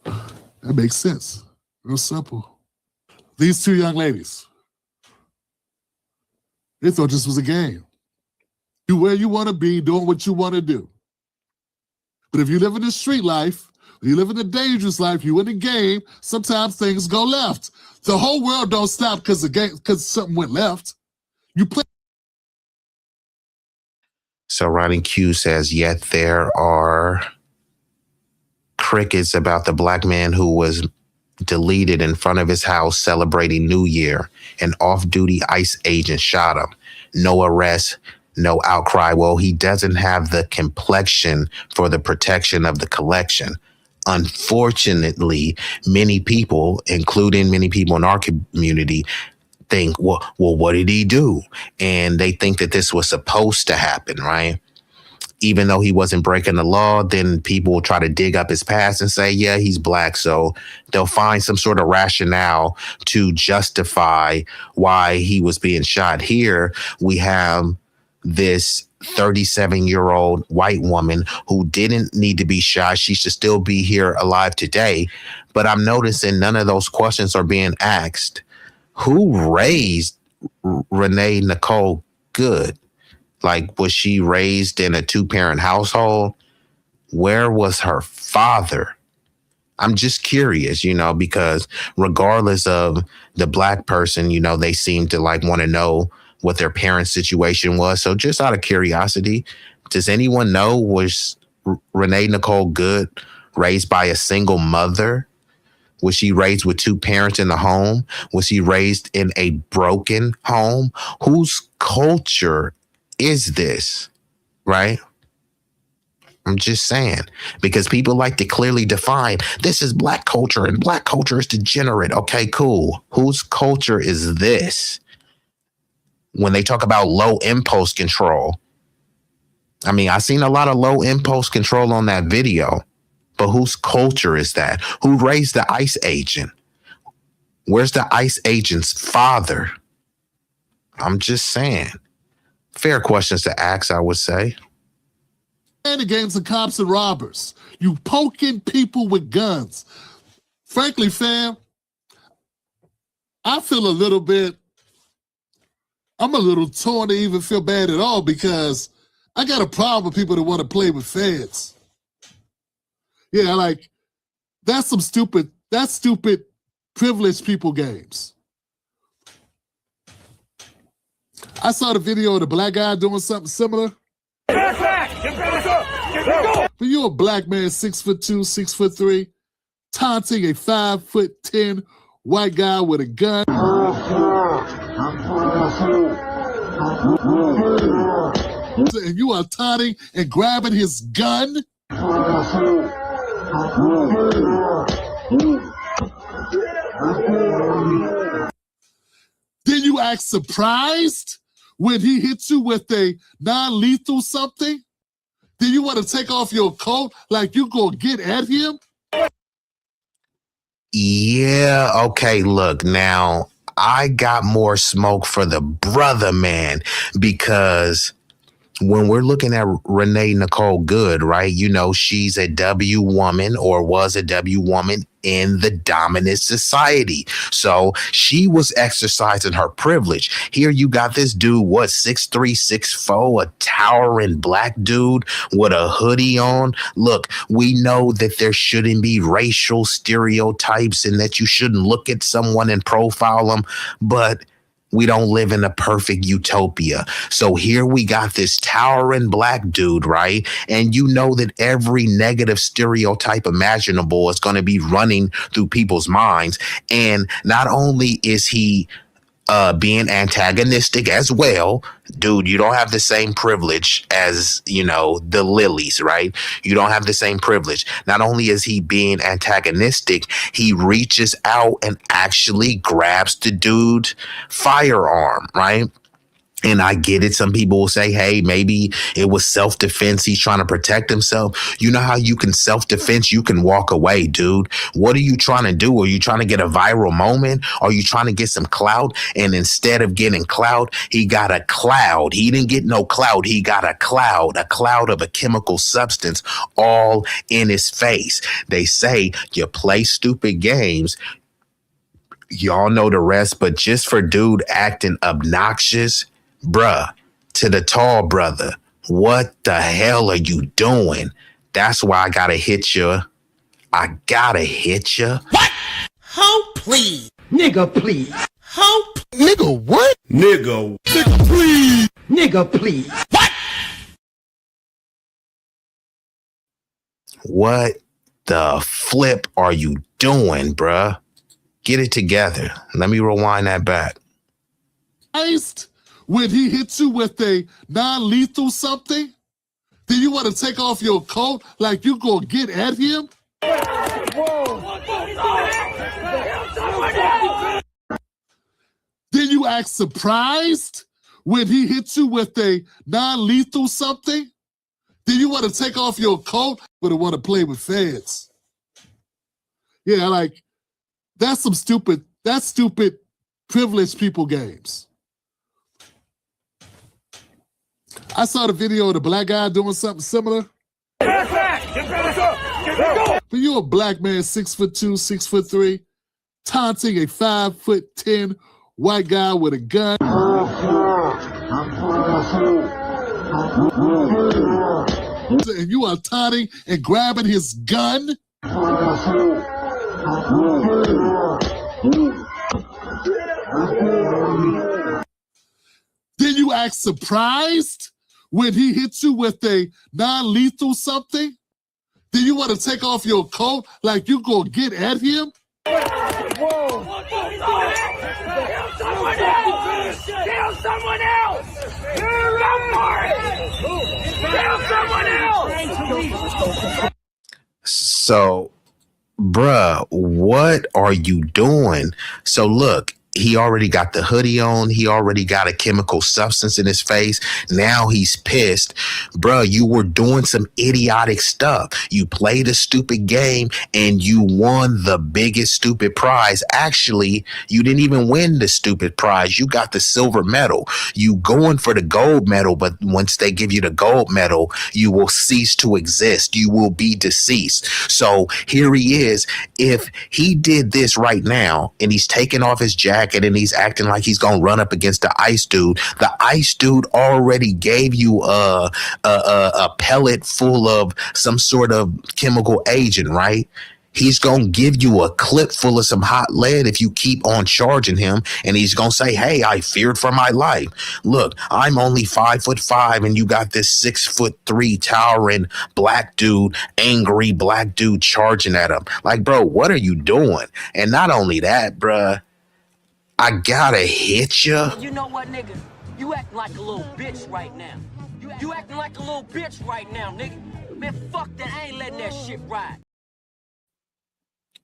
That makes sense. Real simple. These two young ladies, they thought this was a game. You where you want to be, doing what you want to do. But if you live in the street life, you live in the dangerous life, you in the game, sometimes things go left. The whole world don't stop because something went left. You play. So Ronnie Q says, yet there are crickets about the black man who was deleted in front of his house celebrating New Year. An off-duty ICE agent shot him. No arrest, no outcry. Well, he doesn't have the complexion for the protection of the collection. Unfortunately, many people, including many people in our community, think, well, what did he do? And they think that this was supposed to happen, right? Even though he wasn't breaking the law, then people will try to dig up his past and say, yeah, he's black. So they'll find some sort of rationale to justify why he was being shot. Here we have this 37-year-old white woman who didn't need to be shot. She should still be here alive today. But I'm noticing none of those questions are being asked. Who raised Renee Nicole Good? Like, was she raised in a 2-parent household? Where was her father? I'm just curious, you know, because regardless of the black person, you know, they seem to like want to know what their parents' situation was. So just out of curiosity, does anyone know, was Renee Nicole Good raised by a single mother? Was she raised with 2 parents in the home? Was she raised in a broken home? Whose culture is this, right? I'm just saying, because people like to clearly define this is black culture and black culture is degenerate. Okay, cool. Whose culture is this? When they talk about low impulse control, I mean, I've seen a lot of low impulse control on that video, but whose culture is that? Who raised the ICE agent? Where's the ICE agent's father? I'm just saying. Fair questions to ask, I would say. And against the cops and robbers. You poking people with guns. Frankly, fam, I feel I'm a little torn to even feel bad at all, because I got a problem with people that want to play with feds. Yeah, like, that's stupid privileged people games. I saw the video of the black guy doing something similar. But you're a black man, 6'2", 6'3", taunting a 5'10" white guy with a gun. And you are taunting and grabbing his gun. Then you act surprised when he hits you with a non-lethal something. Then you want to take off your coat like you gonna get at him? Yeah, okay, look, now I got more smoke for the brother man, because when we're looking at Renee Nicole Good, right, you know, she's a W woman, or was a W woman in the dominant society. So she was exercising her privilege. Here you got this dude, 6'3", 6'4", a towering black dude with a hoodie on. Look, we know that there shouldn't be racial stereotypes and that you shouldn't look at someone and profile them, but We don't live in a perfect utopia. So here we got this towering black dude, right? And you know that every negative stereotype imaginable is going to be running through people's minds. And not only is he being antagonistic as well, dude, you don't have the same privilege as, you know, the lilies, right? You don't have the same privilege. Not only is he being antagonistic, he reaches out and actually grabs the dude's firearm, right? And I get it. Some people will say, hey, maybe it was self-defense. He's trying to protect himself. You know how you can self-defense? You can walk away, dude. What are you trying to do? Are you trying to get a viral moment? Are you trying to get some clout? And instead of getting clout, he got a cloud. He didn't get no clout. He got a cloud of a chemical substance all in his face. They say you play stupid games. Y'all know the rest, but just for dude acting obnoxious, bruh, to the tall brother, what the hell are you doing? That's why I gotta hit you. I gotta hit you. What? How please? Nigga, please. How? Nigga, what? Nigga. Nigga, please. Nigga, please. What? What the flip are you doing, bruh? Get it together. Let me rewind that back. When he hits you with a non-lethal something, then you want to take off your coat like you gonna get at him? Then you act surprised when he hits you with a non-lethal something? Then you want to take off your coat but want to play with feds. Yeah, like, that's stupid privileged people games. I saw the video of the black guy doing something similar. But you're a black man, 6'2", 6'3", taunting a 5'10" white guy with a gun. And you are taunting and grabbing his gun. Then you act surprised when he hits you with a non-lethal something? Then you want to take off your coat like you gonna get at him? Whoa! Kill someone else! Kill someone else! So, bruh, what are you doing? So look, he already got the hoodie on. He already got a chemical substance in his face. Now he's pissed. Bruh, you were doing some idiotic stuff. You played a stupid game and you won the biggest stupid prize. Actually, you didn't even win the stupid prize. You got the silver medal. You going for the gold medal, but once they give you the gold medal, you will cease to exist. You will be deceased. So here he is. If he did this right now and he's taking off his jacket and he's acting like he's gonna run up against the ice dude already gave you a pellet full of some sort of chemical agent, right? He's gonna give you a clip full of some hot lead if you keep on charging him, and he's gonna say, hey, I feared for my life. Look, I'm only 5'5", and you got this 6'3" towering black dude, angry black dude charging at him. Like, bro, what are you doing? And not only that, bruh, I gotta hit you. You know what, nigga? You acting like a little bitch right now. You acting like a little bitch right now, nigga. Man, fuck that. I ain't letting that shit ride.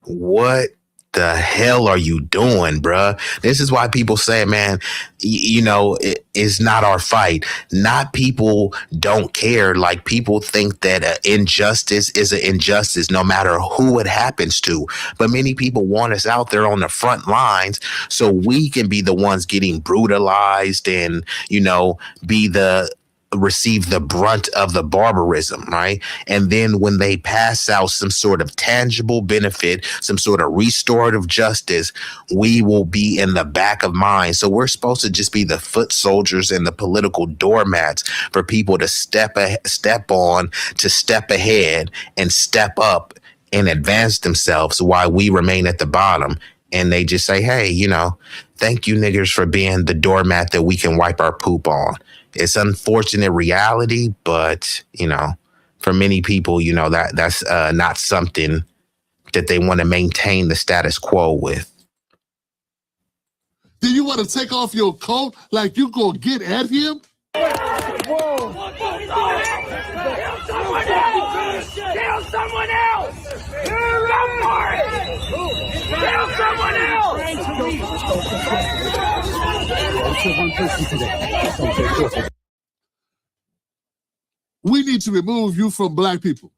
What the hell are you doing, bruh? This is why people say, man, it's not our fight. Not people don't care. Like, people think that injustice is an injustice no matter who it happens to. But many people want us out there on the front lines so we can be the ones getting brutalized and, receive the brunt of the barbarism, right? And then when they pass out some sort of tangible benefit, some sort of restorative justice, we will be in the back of mind. So we're supposed to just be the foot soldiers and the political doormats for people to step on, to step ahead and step up and advance themselves while we remain at the bottom. and they just say, hey, thank you niggers for being the doormat that we can wipe our poop on. It's unfortunate reality, but, for many people, that's not something that they want to maintain the status quo with. Do you want to take off your coat like you gonna get at him? Whoa! Kill someone else! Go for it! Kill someone else! We need to remove you from black people.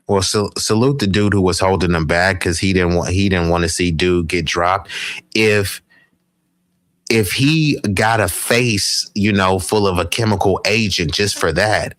Well, salute the dude who was holding him back because he didn't want to see dude get dropped. If he got a face, full of a chemical agent just for that,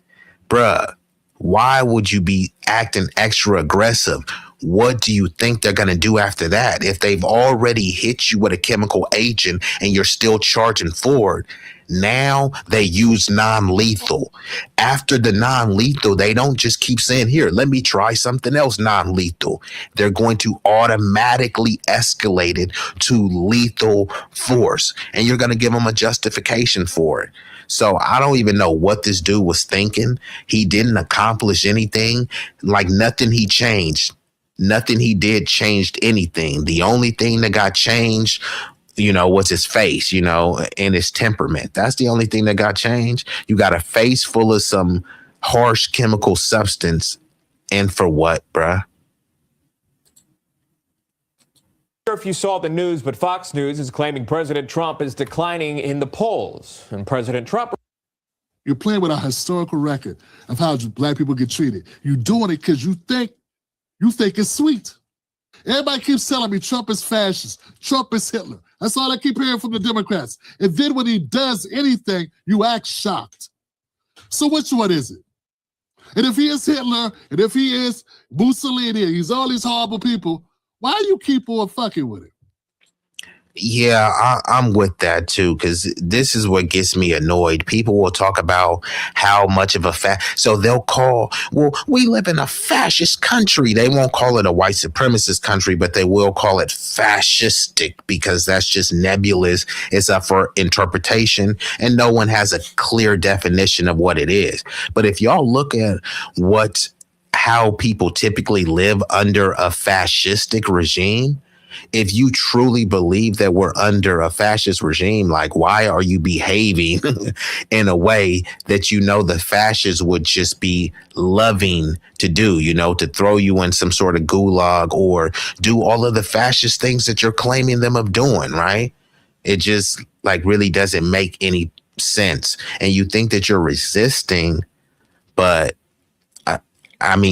bruh, why would you be acting extra aggressive? What do you think they're going to do after that? If they've already hit you with a chemical agent and you're still charging forward, now they use non-lethal. After the non-lethal, they don't just keep saying, here, let me try something else non-lethal. They're going to automatically escalate it to lethal force. And you're going to give them a justification for it. So I don't even know what this dude was thinking. He didn't accomplish anything. Like nothing he changed. Nothing he did changed anything. The only thing that got changed was his face, and his temperament. That's the only thing that got changed. You got a face full of some harsh chemical substance. And for what, bruh? If you saw the news, but Fox News is claiming President Trump is declining in the polls. And President Trump... You're playing with our historical record of how black people get treated. You're doing it because you think it's sweet. Everybody keeps telling me Trump is fascist. Trump is Hitler. That's all I keep hearing from the Democrats. And then when he does anything, you act shocked. So which one is it? And if he is Hitler, and if he is Mussolini, he's all these horrible people, why do you keep on fucking with it? Yeah, I'm with that too, because this is what gets me annoyed. People will talk about how much of so they'll call, well, we live in a fascist country. They won't call it a white supremacist country, but they will call it fascistic because that's just nebulous. It's up for interpretation and no one has a clear definition of what it is. But if y'all look at how people typically live under a fascistic regime, if you truly believe that we're under a fascist regime, like why are you behaving in a way that the fascists would just be loving to do, to throw you in some sort of gulag or do all of the fascist things that you're claiming them of doing, right? It just really doesn't make any sense. And you think that you're resisting, but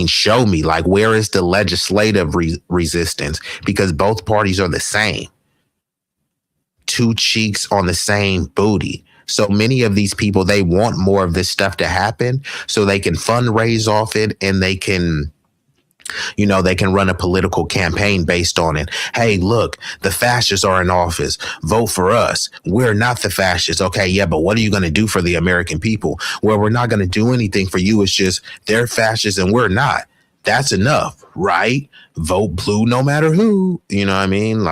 show me, where is the legislative resistance? Because both parties are the same. Two cheeks on the same booty. So many of these people, they want more of this stuff to happen so they can fundraise off it and they can run a political campaign based on it. Hey, look, the fascists are in office. Vote for us. We're not the fascists. Okay, yeah, but what are you going to do for the American people? Well, we're not going to do anything for you. It's just they're fascists and we're not. That's enough, right? Vote blue no matter who. You know what I mean?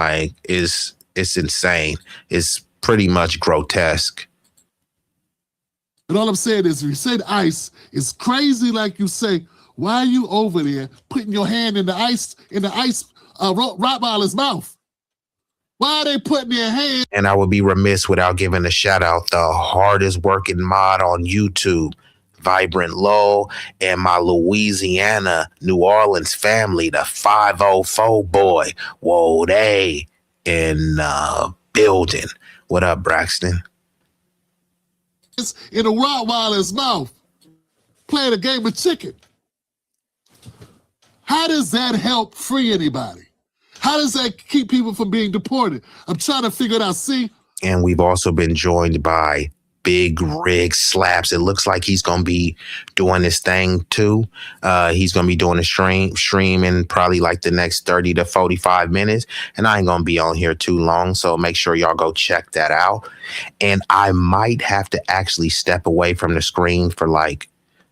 It's insane. It's pretty much grotesque. And all I'm saying is, if you said ICE, it's crazy like you say, why are you over there putting your hand in the ice Rottweiler's mouth? Why are they putting their hand? And I would be remiss without giving a shout out the hardest working mod on YouTube, Vibrant Lowell, and my Louisiana, New Orleans family, the 504 boy. Whoa, they in building. What up, Braxton? It's in a Rottweiler's mouth, playing a game of chicken. How does that help free anybody? How does that keep people from being deported? I'm trying to figure it out. See? And we've also been joined by Big Rig Slaps. It looks like he's going to be doing this thing too. He's going to be doing a stream in probably the next 30 to 45 minutes. And I ain't going to be on here too long. So make sure y'all go check that out. And I might have to actually step away from the screen for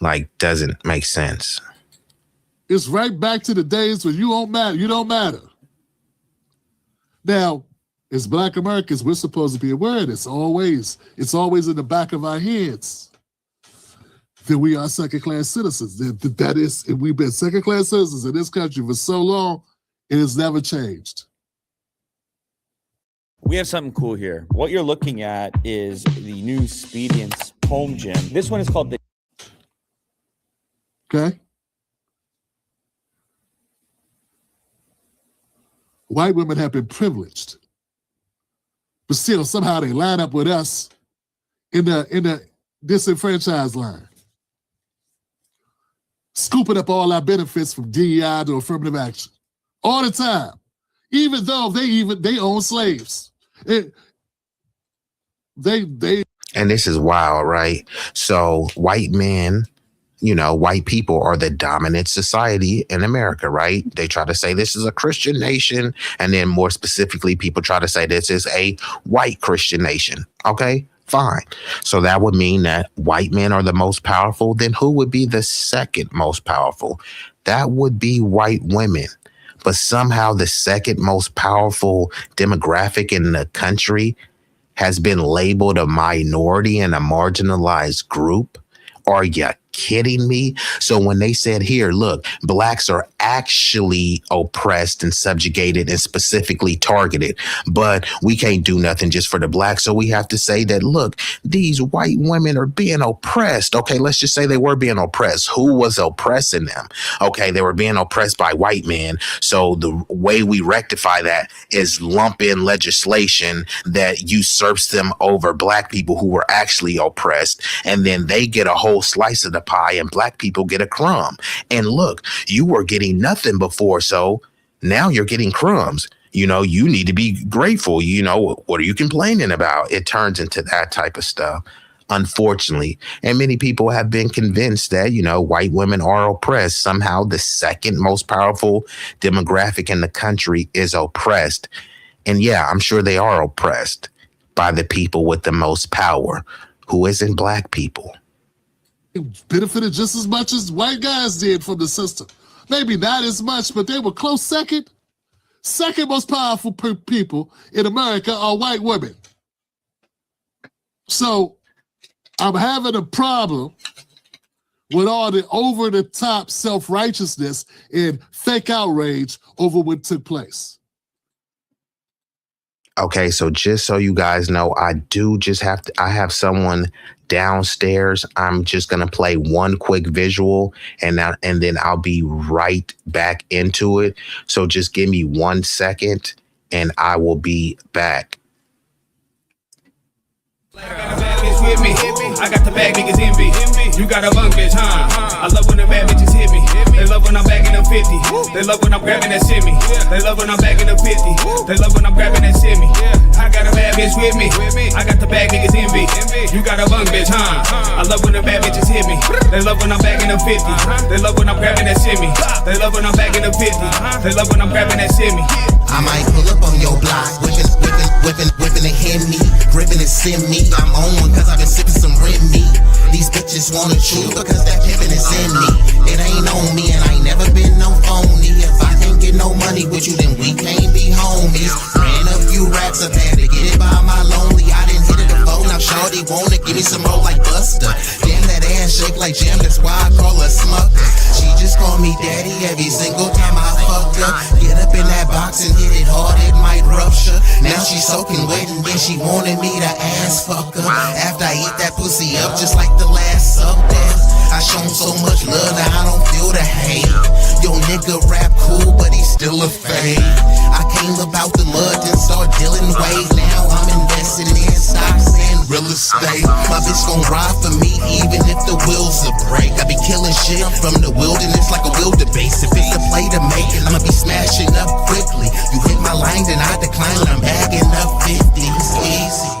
Like, doesn't make sense. It's right back to the days when you don't matter. You don't matter. Now, as Black Americans, we're supposed to be aware of this. It's always in the back of our heads that we are second-class citizens. That is, we've been second-class citizens in this country for so long, it has never changed. We have something cool here. What you're looking at is the new Expedience home gym. This one is called the... Okay? White women have been privileged, but still somehow they line up with us in the disenfranchised line, scooping up all our benefits from DEI to affirmative action all the time, even though they own slaves. And this is wild, right? So white men, white people are the dominant society in America, right? They try to say this is a Christian nation. And then more specifically, people try to say this is a white Christian nation. Okay, fine. So that would mean that white men are the most powerful. Then who would be the second most powerful? That would be white women. But somehow the second most powerful demographic in the country has been labeled a minority and a marginalized group. Are you kidding me? So when they said here, look, blacks are actually oppressed and subjugated and specifically targeted, but we can't do nothing just for the blacks. So we have to say that, look, these white women are being oppressed. Okay, let's just say they were being oppressed. Who was oppressing them? Okay, they were being oppressed by white men. So the way we rectify that is lump in legislation that usurps them over black people who were actually oppressed. And then they get a whole slice of the pie and black people get a crumb. And look, you were getting nothing before, so now you're getting crumbs. You need to be grateful. What are you complaining about? It turns into that type of stuff, unfortunately. And many people have been convinced that, white women are oppressed. Somehow the second most powerful demographic in the country is oppressed. And yeah, I'm sure they are oppressed by the people with the most power, who isn't black people. Benefited just as much as white guys did from the system. Maybe not as much, but they were close second. Second most powerful people in America are white women. So I'm having a problem with all the over-the-top self-righteousness and fake outrage over what took place. Okay, so just so you guys know, I have someone downstairs. I'm just going to play one quick visual and then I'll be right back into it. So just give me 1 second and I will be back. With me. I got the bad niggas envy. You got a bunk bitch, huh? I love when the bad bitches hit me. They love when I'm bagging them 50. They love when I'm grabbing that semi. They love when I'm bagging them 50. They love when I'm grabbing that semi. I got a bad bitch with me. I got the bad niggas envy. You got a bunk bitch, huh? I love when the bad bitches hit me. They love when I'm bagging them 50. They love when I'm grabbing that semi. They love when I'm bagging them 50. They love when I'm grabbing that semi. I might pull up on your block, whipping and hit me, gripping and send me. I'm on one cause I've been sipping some red meat. These bitches wanna chew because that pimpin' is in me. It ain't on me and I ain't never been no phony. If I can't get no money with you, then we can't be homies. Ran a few raps, I've had to get it by my lonely. I didn't hit it before, now shorty wanna give me some more like Buster. Damn, that ass shake like jam, that's why I call her Smucker. She just call me daddy every single time I fuck her. Get up in that box and hit it hard, it might rupture. Now she soaking wet and then she wanted me to ass fuck her. After I eat that pussy up just like the last supper. I shown so much love that I don't feel the hate. Yo nigga rap cool but he's still a fake. I came about the mud and start dealing weight. Now I'm investing in stocks and real estate. My bitch gon' ride for me even if the wheels are break. I be killing shit from the wilderness like a wildebeest. If it's a play to make it, I'ma be smashing up quickly. You hit my line then I decline and I'm bagging up 50s. Easy.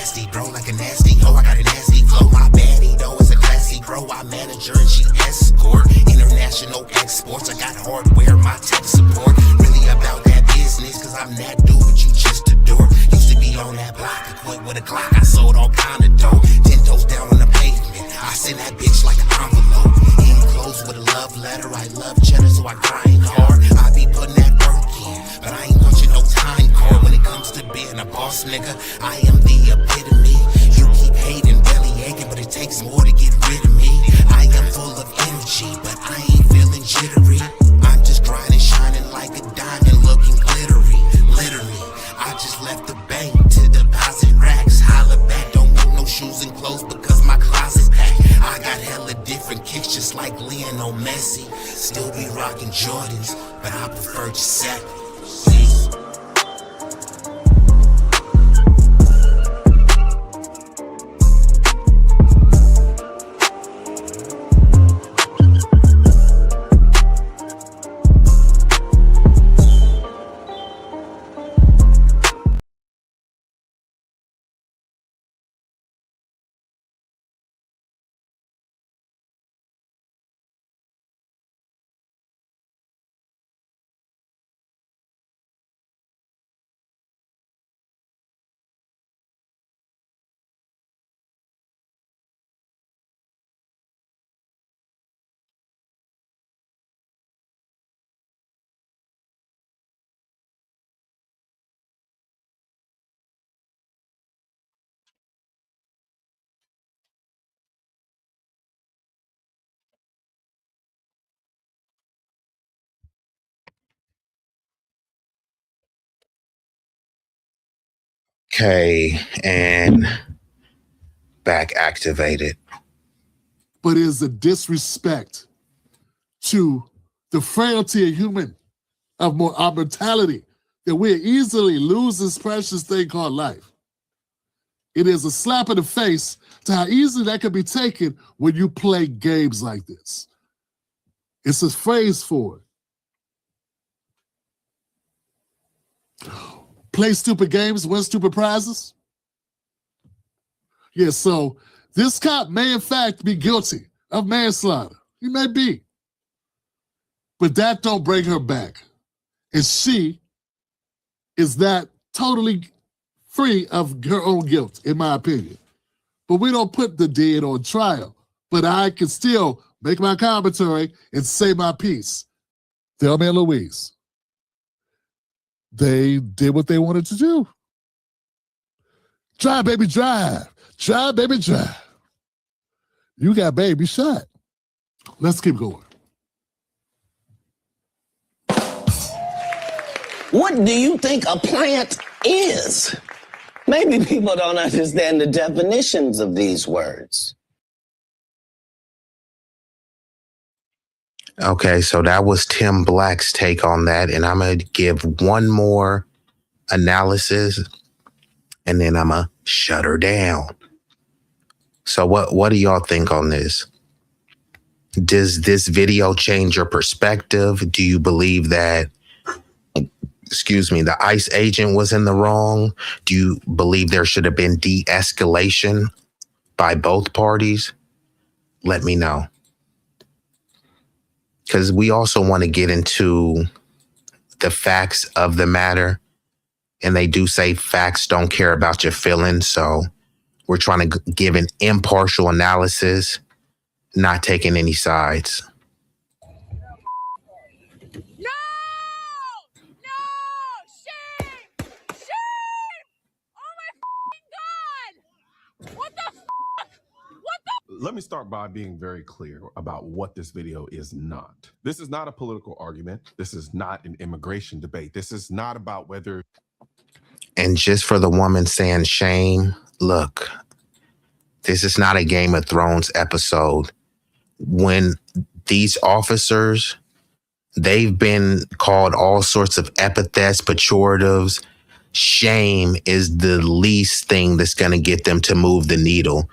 nasty, bro, like a nasty. Oh, I got a nasty flow. My baddie, though, is a classy bro. I manage her and she escort. International exports. I got hardware, my tech support. Really about that business, cause I'm that dude, but you just adore. Used to be on that block, equipped with a Glock. I sold all kind of dope. 10 toes down on the pavement. I send that bitch like an envelope. Enclosed with a love letter. I love cheddar, so I grind hard. I be putting that work in, but I ain't punching no time card. When it comes to being a boss, nigga, I am the epitome. You keep hating, belly aching, but it takes more to get rid of me. I am full of energy, but I ain't feeling jittery. I'm just grinding, shining like a diamond, looking glittery. Literally, I just left the bank to deposit racks. Holla back, don't want no shoes and clothes because my closet's packed. I got hella different kicks just like Lionel Messi. Still be rocking Jordans, but I prefer Giuseppe. Peace. Okay, and back activated. But it is a disrespect to the frailty of our mortality that we easily lose this precious thing called life. It is a slap in the face to how easily that can be taken when you play games like this. It's a phrase for it. Play stupid games, win stupid prizes. Yeah, so this cop may in fact be guilty of manslaughter. He may be. But that don't bring her back. And she is that totally free of her own guilt, in my opinion. But we don't put the dead on trial. But I can still make my commentary and say my piece. Thelma and Louise. They did what they wanted to do. Drive, baby, drive. Drive, baby, drive. You got baby shot. Let's keep going. What do you think a plant is? Maybe people don't understand the definitions of these words. Okay, so that was Tim Black's take on that, and I'm going to give one more analysis, and then I'm going to shut her down. So what do y'all think on this? Does this video change your perspective? Do you believe that, the ICE agent was in the wrong? Do you believe there should have been de-escalation by both parties? Let me know. Because we also want to get into the facts of the matter. And they do say facts don't care about your feelings. So we're trying to give an impartial analysis, not taking any sides. Let me start by being very clear about what this video is not. This is not a political argument. This is not an immigration debate. This is not about whether... And just for the woman saying shame, look, this is not a Game of Thrones episode. When these officers, they've been called all sorts of epithets, pejoratives. Shame is the least thing that's going to get them to move the needle.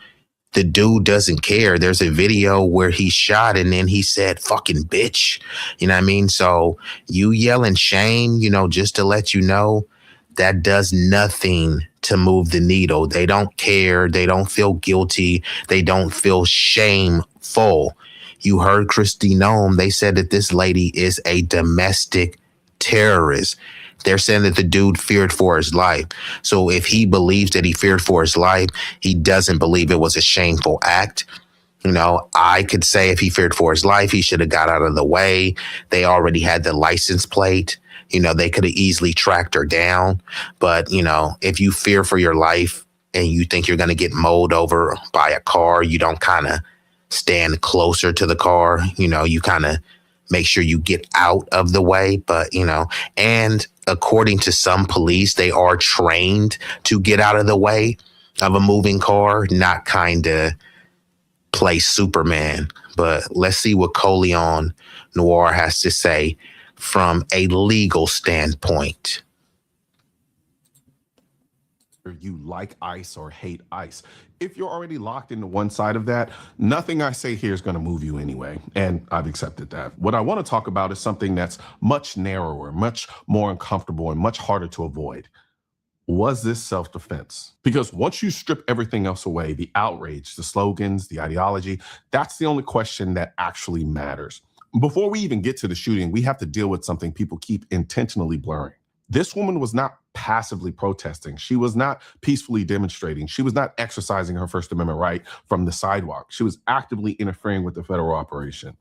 The dude doesn't care. There's a video where he shot and then he said, fucking bitch. You know what I mean? So you yelling shame, just to let you know, that does nothing to move the needle. They don't care. They don't feel guilty. They don't feel shameful. You heard Kristi Noem. They said that this lady is a domestic terrorist. They're saying that the dude feared for his life. So if he believes that he feared for his life, he doesn't believe it was a shameful act. You know, I could say if he feared for his life, he should have got out of the way. They already had the license plate. You know, they could have easily tracked her down. But, you know, if you fear for your life and you think you're going to get mowed over by a car, you don't kind of stand closer to the car. You know, you kind of make sure you get out of the way. But, you know, and according to some police, they are trained to get out of the way of a moving car, not kind of play Superman. But let's see what Coleon Noir has to say from a legal standpoint. You like ICE or hate ICE. If you're already locked into one side of that, nothing I say here is going to move you anyway. And I've accepted that. What I want to talk about is something that's much narrower, much more uncomfortable, and much harder to avoid. Was this self-defense? Because once you strip everything else away, the outrage, the slogans, the ideology, that's the only question that actually matters. Before we even get to the shooting, we have to deal with something people keep intentionally blurring. This woman was not passively protesting. She was not peacefully demonstrating. She was not exercising her First Amendment right from the sidewalk. She was actively interfering with the federal operation.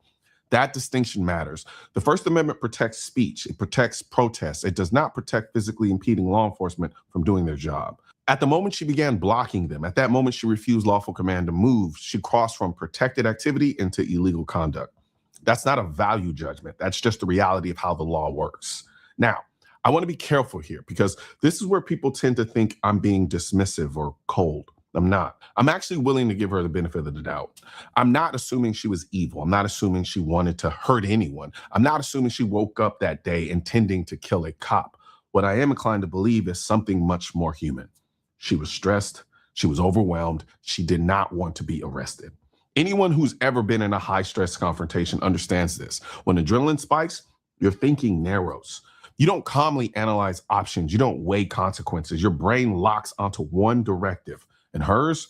That distinction matters. The First Amendment protects speech. It protects protests. It does not protect physically impeding law enforcement from doing their job. At the moment she began blocking them, at that moment she refused lawful command to move, she crossed from protected activity into illegal conduct. That's not a value judgment. That's just the reality of how the law works. Now, I want to be careful here because this is where people tend to think I'm being dismissive or cold. I'm not. I'm actually willing to give her the benefit of the doubt. I'm not assuming she was evil. I'm not assuming she wanted to hurt anyone. I'm not assuming she woke up that day intending to kill a cop. What I am inclined to believe is something much more human. She was stressed. She was overwhelmed. She did not want to be arrested. Anyone who's ever been in a high-stress confrontation understands this. When adrenaline spikes, your thinking narrows. You don't calmly analyze options. You don't weigh consequences. Your brain locks onto one directive, and hers,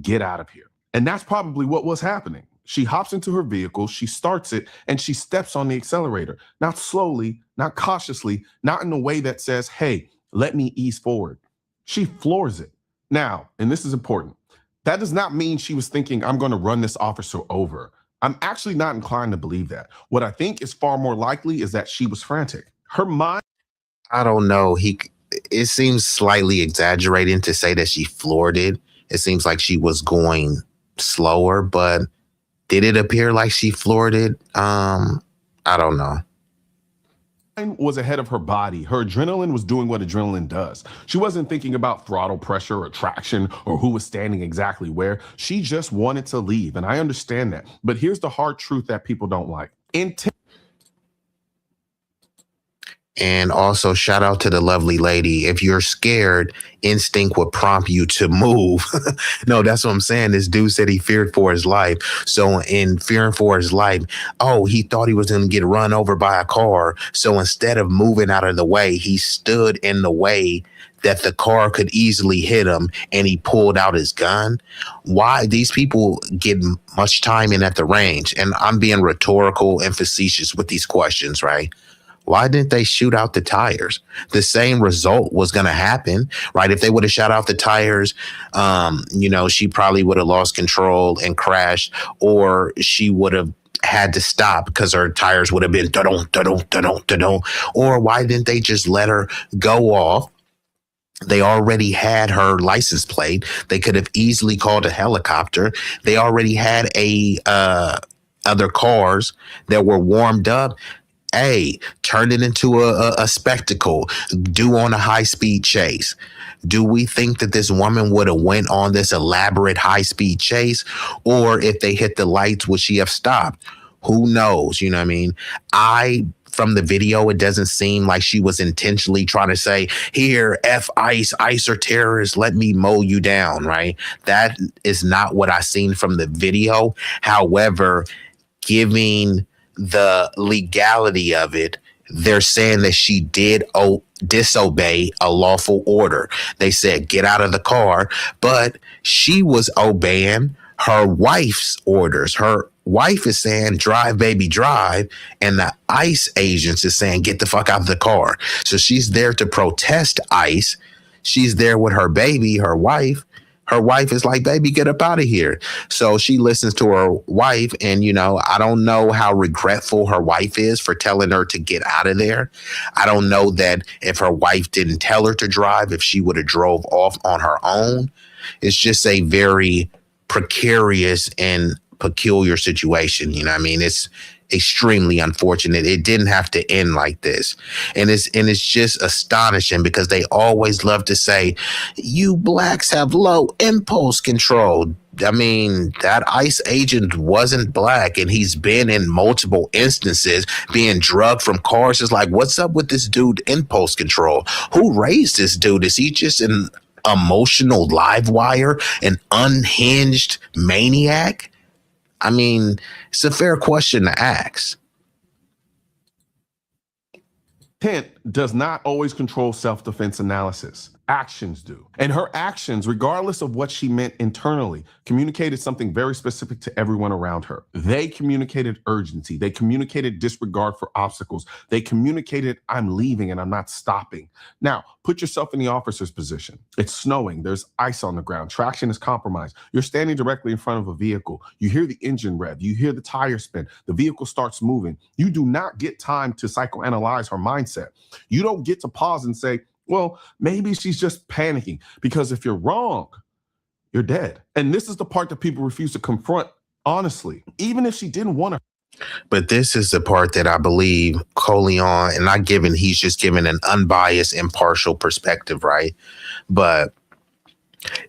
get out of here. And that's probably what was happening. She hops into her vehicle, she starts it, and she steps on the accelerator. Not slowly, not cautiously, not in a way that says, hey, let me ease forward. She floors it. Now, and this is important, that does not mean she was thinking, I'm going to run this officer over. I'm actually not inclined to believe that. What I think is far more likely is that she was frantic. Her mind. I don't know. It seems slightly exaggerating to say that she floored it. It seems like she was going slower, but did it appear like she floored it? I don't know. Was ahead of her body. Her adrenaline was doing what adrenaline does. She wasn't thinking about throttle pressure or traction or who was standing exactly where. She just wanted to leave. And I understand that. But here's the hard truth that people don't like. And also shout out to the lovely lady. If you're scared, instinct would prompt you to move. No, that's what I'm saying. This dude said he feared for his life. So in fearing for his life, he thought he was going to get run over by a car. So instead of moving out of the way, he stood in the way that the car could easily hit him, and he pulled out his gun. Why? These people get much time in at the range. And I'm being rhetorical and facetious with these questions, right? Why didn't they shoot out the tires? The same result was going to happen, right? If they would have shot out the tires, she probably would have lost control and crashed, or she would have had to stop because her tires would have been da-dum, da-dum, da-dum, da-dum. Or why didn't they just let her go off? They already had her license plate. They could have easily called a helicopter. They already had other cars that were warmed up. Hey, turn it into a spectacle. Do on a high-speed chase. Do we think that this woman would have went on this elaborate high-speed chase? Or if they hit the lights, would she have stopped? Who knows? You know what I mean? From the video, it doesn't seem like she was intentionally trying to say, here, F ICE, ICE are terrorists, let me mow you down, right? That is not what I seen from the video. However, giving the legality of it they're saying that she did disobey a lawful order. They said, get out of the car, but she was obeying her wife's orders. Her wife is saying, drive, baby, drive. And the ICE agents is saying, get the fuck out of the car. So she's there to protest ICE. She's there with her baby, her wife. Her wife is like, baby, get up out of here. So she listens to her wife. And, I don't know how regretful her wife is for telling her to get out of there. I don't know that if her wife didn't tell her to drive, if she would have drove off on her own. It's just a very precarious and peculiar situation. It's extremely unfortunate. It didn't have to end like this. And it's just astonishing because they always love to say, you blacks have low impulse control. That ICE agent wasn't black, and he's been in multiple instances being drugged from cars. It's like, what's up with this dude impulse control? Who raised this dude? Is he just an emotional live wire, an unhinged maniac? It's a fair question to ask. Intent does not always control self-defense analysis. Actions do. And her actions, regardless of what she meant internally, communicated something very specific to everyone around her. They communicated urgency. They communicated disregard for obstacles. They communicated, I'm leaving and I'm not stopping. Now, put yourself in the officer's position. It's snowing. There's ice on the ground. Traction is compromised. You're standing directly in front of a vehicle. You hear the engine rev. You hear the tire spin. The vehicle starts moving. You do not get time to psychoanalyze her mindset. You don't get to pause and say, well, maybe she's just panicking, because if you're wrong, you're dead. And this is the part that people refuse to confront honestly, even if she didn't want to. But this is the part that I believe Coleon, and he's just given an unbiased, impartial perspective, right? But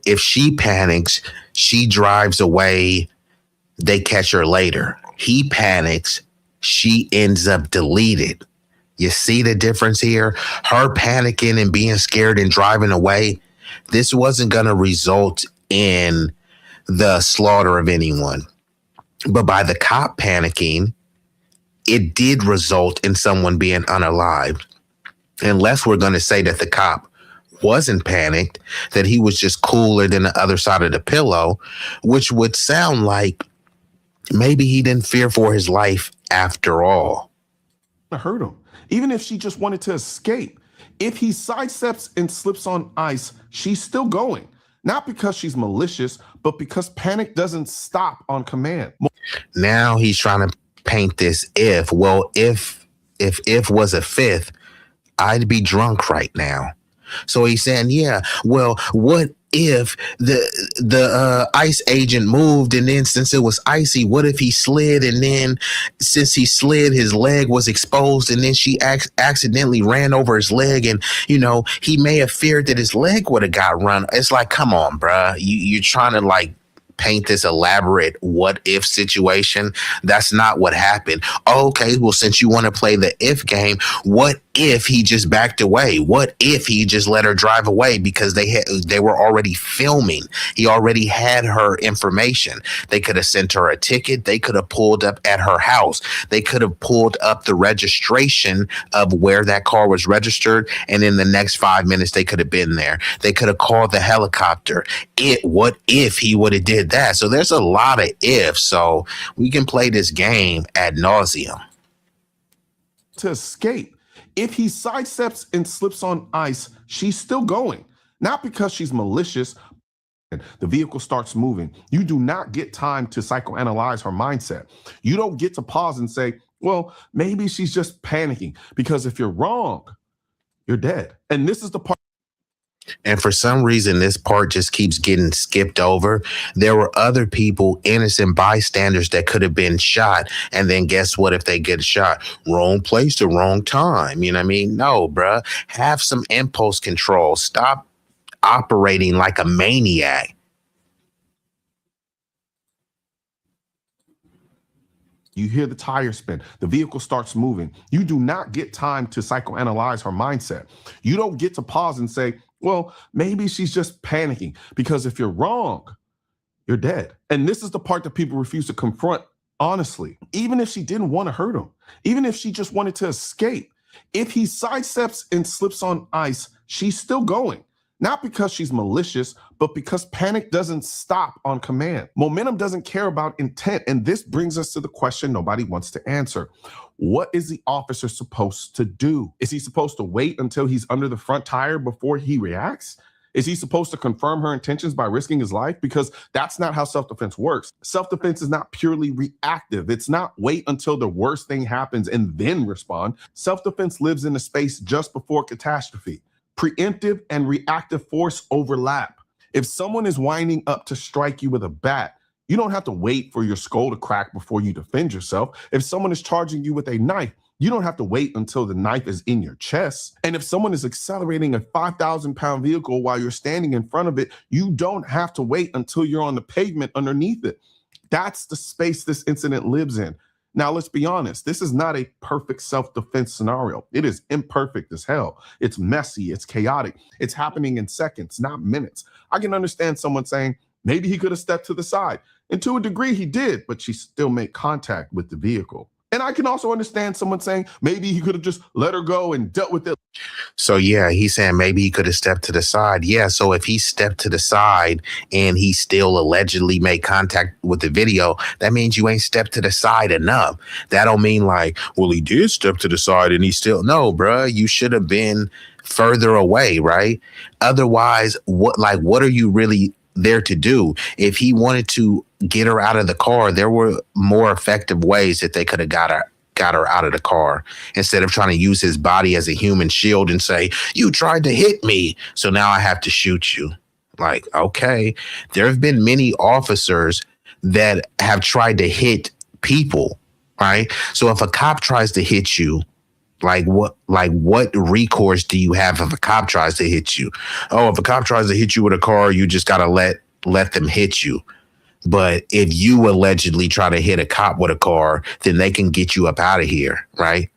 if she panics, she drives away, they catch her later. He panics, she ends up deleted. You see the difference here? Her panicking and being scared and driving away, this wasn't going to result in the slaughter of anyone. But by the cop panicking, it did result in someone being unalived. Unless we're going to say that the cop wasn't panicked, that he was just cooler than the other side of the pillow, which would sound like maybe he didn't fear for his life after all. I hurt him. Even if she just wanted to escape. If he sidesteps and slips on ice, she's still going. Not because she's malicious, but because panic doesn't stop on command. Now he's trying to paint this if. Well, if was a fifth, I'd be drunk right now. So he's saying, yeah, well, what if the ICE agent moved, and then since it was icy, what if he slid, and then since he slid, his leg was exposed, and then she accidentally ran over his leg, and he may have feared that his leg would have got run. It's like, come on, bruh. You're trying to paint this elaborate what if situation. That's not what happened. Okay, well, since you want to play the if game, what if he just backed away? What if he just let her drive away because they were already filming? He already had her information. They could have sent her a ticket. They could have pulled up at her house. They could have pulled up the registration of where that car was registered, and in the next 5 minutes they could have been there. They could have called the helicopter. What if he would have did that? So there's a lot of ifs. So we can play this game ad nauseum. To escape. If he sidesteps and slips on ice, she's still going. Not because she's malicious. The vehicle starts moving. You do not get time to psychoanalyze her mindset. You don't get to pause and say, well, maybe she's just panicking, because if you're wrong, you're dead. And this is the part. And for some reason, this part just keeps getting skipped over. There were other people, innocent bystanders, that could have been shot. And then guess what if they get shot? Wrong place to wrong time. You know what I mean? No, bruh. Have some impulse control. Stop operating like a maniac. You hear the tire spin. The vehicle starts moving. You do not get time to psychoanalyze her mindset. You don't get to pause and say, well, maybe she's just panicking, because if you're wrong, you're dead. And this is the part that people refuse to confront honestly. Even if she didn't want to hurt him, even if she just wanted to escape, If he sidesteps and slips on ice, she's still going. Not because she's malicious, but because panic doesn't stop on command. Momentum doesn't care about intent. And this brings us to the question nobody wants to answer. What is the officer supposed to do? Is he supposed to wait until he's under the front tire before he reacts? Is he supposed to confirm her intentions by risking his life? Because that's not how self-defense works. Self-defense is not purely reactive. It's not wait until the worst thing happens and then respond. Self-defense lives in a space just before catastrophe. Preemptive and reactive force overlap. If someone is winding up to strike you with a bat, you don't have to wait for your skull to crack before you defend yourself. If someone is charging you with a knife, you don't have to wait until the knife is in your chest. And if someone is accelerating a 5,000-pound vehicle while you're standing in front of it, you don't have to wait until you're on the pavement underneath it. That's the space this incident lives in. Now, let's be honest. This is not a perfect self-defense scenario. It is imperfect as hell. It's messy. It's chaotic. It's happening in seconds, not minutes. I can understand someone saying, maybe he could have stepped to the side. And to a degree, he did, but she still made contact with the vehicle. And I can also understand someone saying maybe he could have just let her go and dealt with it. So, yeah, he's saying maybe he could have stepped to the side. Yeah, so if he stepped to the side and he still allegedly made contact with the video, that means you ain't stepped to the side enough. That don't mean like, well, he did step to the side and he still, no, bruh, you should have been further away, right? Otherwise, what are you really there to do? If he wanted to get her out of the car, there were more effective ways that they could have got her out of the car instead of trying to use his body as a human shield and say, you tried to hit me, so now I have to shoot you. Like, okay, there have been many officers that have tried to hit people, right? So if a cop tries to hit you, what recourse do you have if a cop tries to hit you? Oh, if a cop tries to hit you with a car, you just got to let them hit you. But if you allegedly try to hit a cop with a car, then they can get you up out of here, right?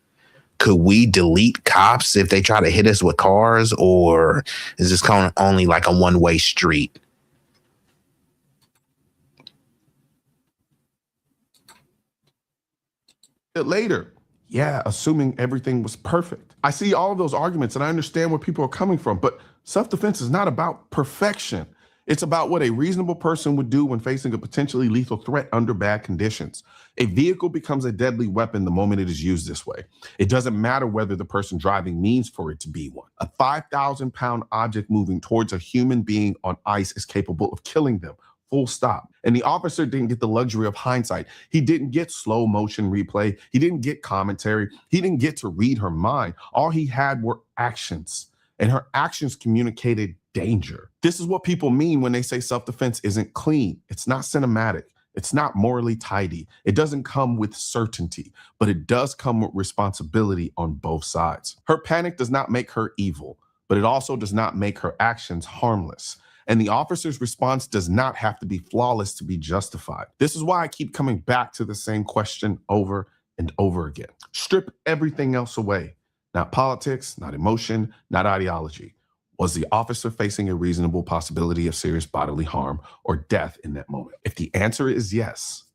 Could we delete cops if they try to hit us with cars, or is this kind of only like a one-way street? Later. Yeah, assuming everything was perfect. I see all of those arguments and I understand where people are coming from, but self-defense is not about perfection. It's about what a reasonable person would do when facing a potentially lethal threat under bad conditions. A vehicle becomes a deadly weapon the moment it is used this way. It doesn't matter whether the person driving means for it to be one. A 5,000-pound object moving towards a human being on ice is capable of killing them. Full stop. And the officer didn't get the luxury of hindsight. He didn't get slow motion replay. He didn't get commentary. He didn't get to read her mind. All he had were actions, and her actions communicated danger. This is what people mean when they say self-defense isn't clean. It's not cinematic. It's not morally tidy. It doesn't come with certainty, but it does come with responsibility on both sides. Her panic does not make her evil, but it also does not make her actions harmless. And the officer's response does not have to be flawless to be justified. This is why I keep coming back to the same question over and over again. Strip everything else away. Not politics, not emotion, not ideology. Was the officer facing a reasonable possibility of serious bodily harm or death in that moment? If the answer is yes,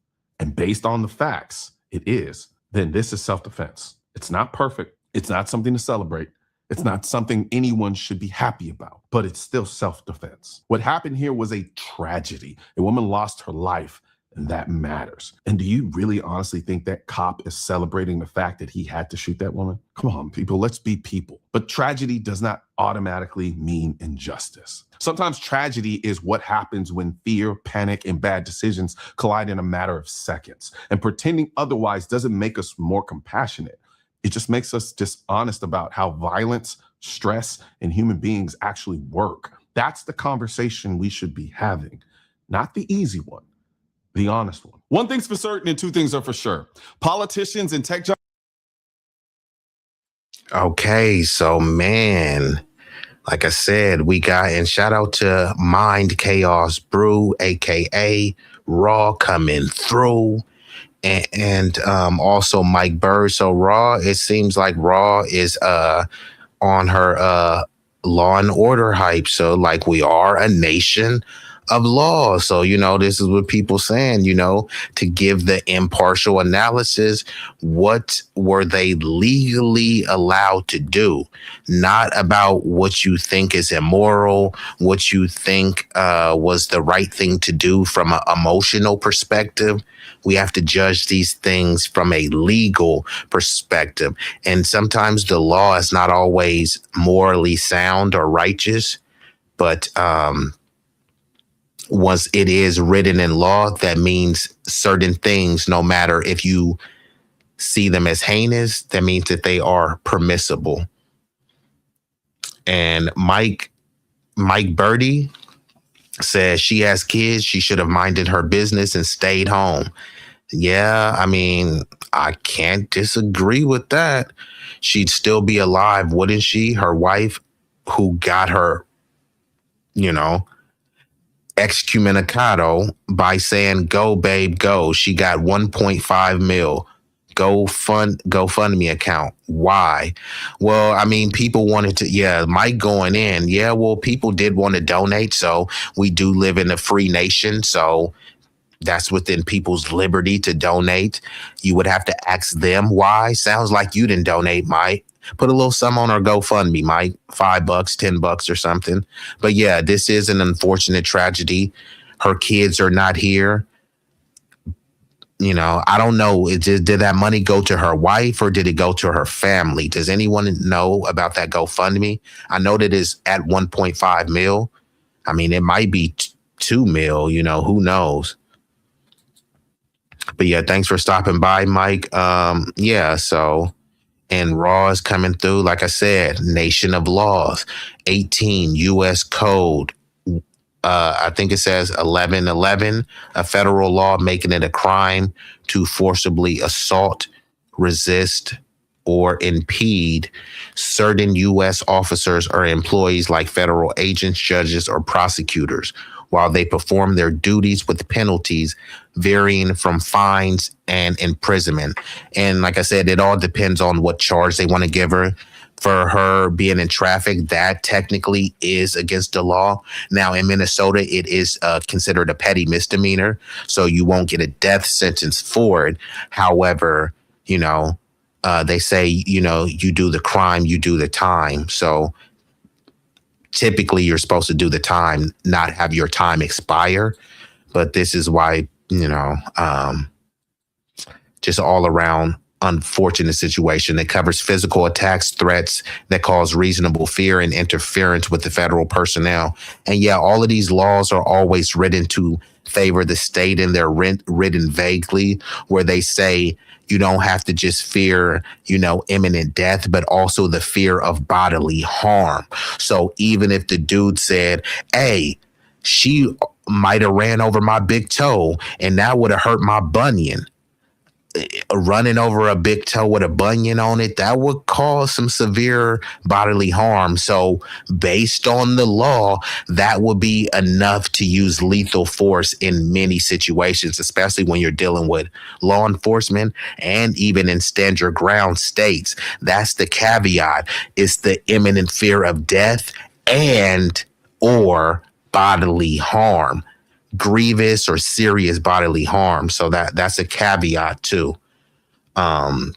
and based on the facts, it is, then this is self-defense. It's not perfect. It's not something to celebrate. It's not something anyone should be happy about, but it's still self-defense. What happened here was a tragedy. A woman lost her life, and that matters. And do you really honestly think that cop is celebrating the fact that he had to shoot that woman? Come on, people, let's be people. But tragedy does not automatically mean injustice. Sometimes tragedy is what happens when fear, panic, and bad decisions collide in a matter of seconds. And pretending otherwise doesn't make us more compassionate. It just makes us dishonest about how violence, stress, and human beings actually work. That's the conversation we should be having, not the easy one, the honest one. One thing's for certain and two things are for sure. Politicians and tech jobs. Okay, so man, like I said, we got, and shout out to Mind Chaos Brew, aka Raw, coming through. And also Mike Bird. So Raw, it seems like Raw is on her Law and Order hype. So like, we are a nation of law. So, this is what people saying, to give the impartial analysis. What were they legally allowed to do? Not about what you think is immoral, what you think was the right thing to do from an emotional perspective. We have to judge these things from a legal perspective. And sometimes the law is not always morally sound or righteous, but once it is written in law, that means certain things, no matter if you see them as heinous, that means that they are permissible. And Mike Birdie says she has kids. She should have minded her business and stayed home. Yeah, I mean, I can't disagree with that. She'd still be alive, wouldn't she? Her wife, who got her, excommunicado by saying, "Go, babe, go." She got 1.5 mil. GoFundMe account. Why? Well, I mean, people wanted to, Mike going in. Yeah, well, people did want to donate. So we do live in a free nation. So that's within people's liberty to donate. You would have to ask them why. Sounds like you didn't donate, Mike. Put a little sum on our GoFundMe, Mike. $5, $10 or something. But yeah, this is an unfortunate tragedy. Her kids are not here. I don't know. Did that money go to her wife or did it go to her family? Does anyone know about that GoFundMe? I know that it's at 1.5 mil. I mean, it might be 2 mil, who knows? But yeah, thanks for stopping by, Mike. So, and Raw is coming through. Like I said, Nation of Laws, 18 U.S. Code. I think it says 1111, a federal law making it a crime to forcibly assault, resist, or impede certain U.S. officers or employees like federal agents, judges, or prosecutors while they perform their duties, with penalties varying from fines and imprisonment. And like I said, it all depends on what charge they want to give her. For her being in traffic, that technically is against the law. Now, in Minnesota, it is considered a petty misdemeanor, so you won't get a death sentence for it. However, they say, you do the crime, you do the time. So typically you're supposed to do the time, not have your time expire. But this is why, just all around unfortunate situation. It covers physical attacks, threats that cause reasonable fear and interference with the federal personnel. And yeah, all of these laws are always written to favor the state, and they're written vaguely, where they say you don't have to just fear, imminent death, but also the fear of bodily harm. So even if the dude said, "Hey, she might have ran over my big toe and that would have hurt my bunion," running over a big toe with a bunion on it, that would cause some severe bodily harm. So based on the law, that would be enough to use lethal force in many situations, especially when you're dealing with law enforcement and even in stand your ground states. That's the caveat. It's the imminent fear of death and or bodily harm. Grievous or serious bodily harm. So that's a caveat too. But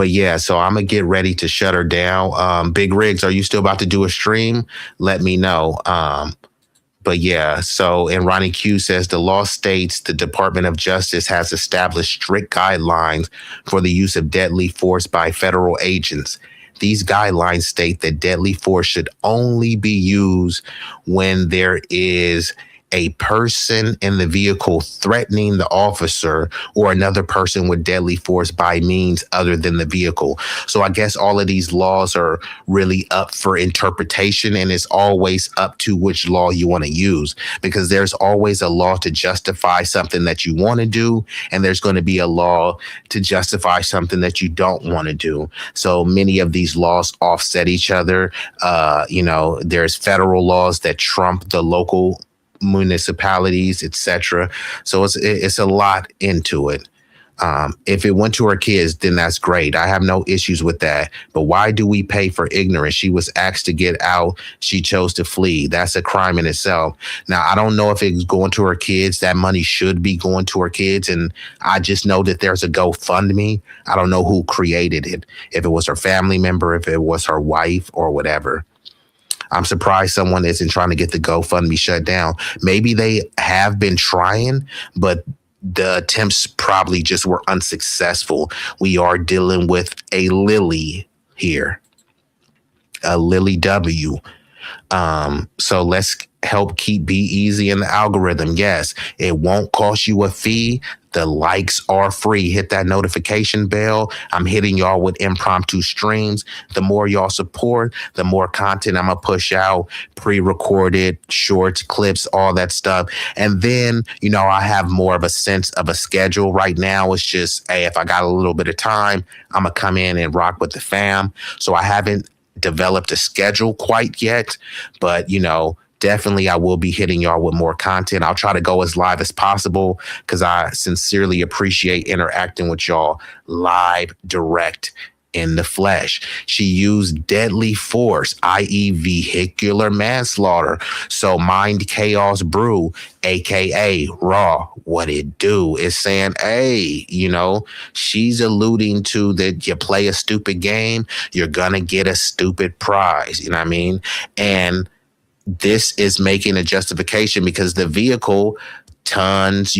yeah, so I'm gonna get ready to shut her down. Big Riggs, are you still about to do a stream? Let me know. But yeah, so, and Ronnie Q says the law states the Department of Justice has established strict guidelines for the use of deadly force by federal agents. These guidelines state that deadly force should only be used when there is a person in the vehicle threatening the officer or another person with deadly force by means other than the vehicle. So I guess all of these laws are really up for interpretation, and it's always up to which law you want to use, because there's always a law to justify something that you want to do, and there's going to be a law to justify something that you don't want to do. So many of these laws offset each other. There's federal laws that trump the local municipalities, etc. So it's a lot into it. If it went to her kids, then that's great. I have no issues with that. But why do we pay for ignorance? She was asked to get out. She chose to flee. That's a crime in itself. Now, I don't know if it's going to her kids. That money should be going to her kids. And I just know that there's a GoFundMe. I don't know who created it. If it was her family member, if it was her wife or whatever. I'm surprised someone isn't trying to get the GoFundMe shut down. Maybe they have been trying, but the attempts probably just were unsuccessful. We are dealing with a Lily here, a Lily W. So let's help keep B-Eazy in the algorithm. Yes, it won't cost you a fee. The likes are free. Hit that notification bell. I'm hitting y'all with impromptu streams. The more y'all support, the more content I'm going to push out, pre-recorded, shorts, clips, all that stuff. And then, I have more of a sense of a schedule right now. It's just, hey, if I got a little bit of time, I'm going to come in and rock with the fam. So I haven't developed a schedule quite yet, but, definitely I will be hitting y'all with more content. I'll try to go as live as possible because I sincerely appreciate interacting with y'all live, direct, in the flesh. She used deadly force, i.e. vehicular manslaughter. So Mind Chaos Brew, aka Raw, what it do, is saying, hey, she's alluding to that you play a stupid game, you're gonna get a stupid prize. You know what I mean? And this is making a justification because the vehicle tons,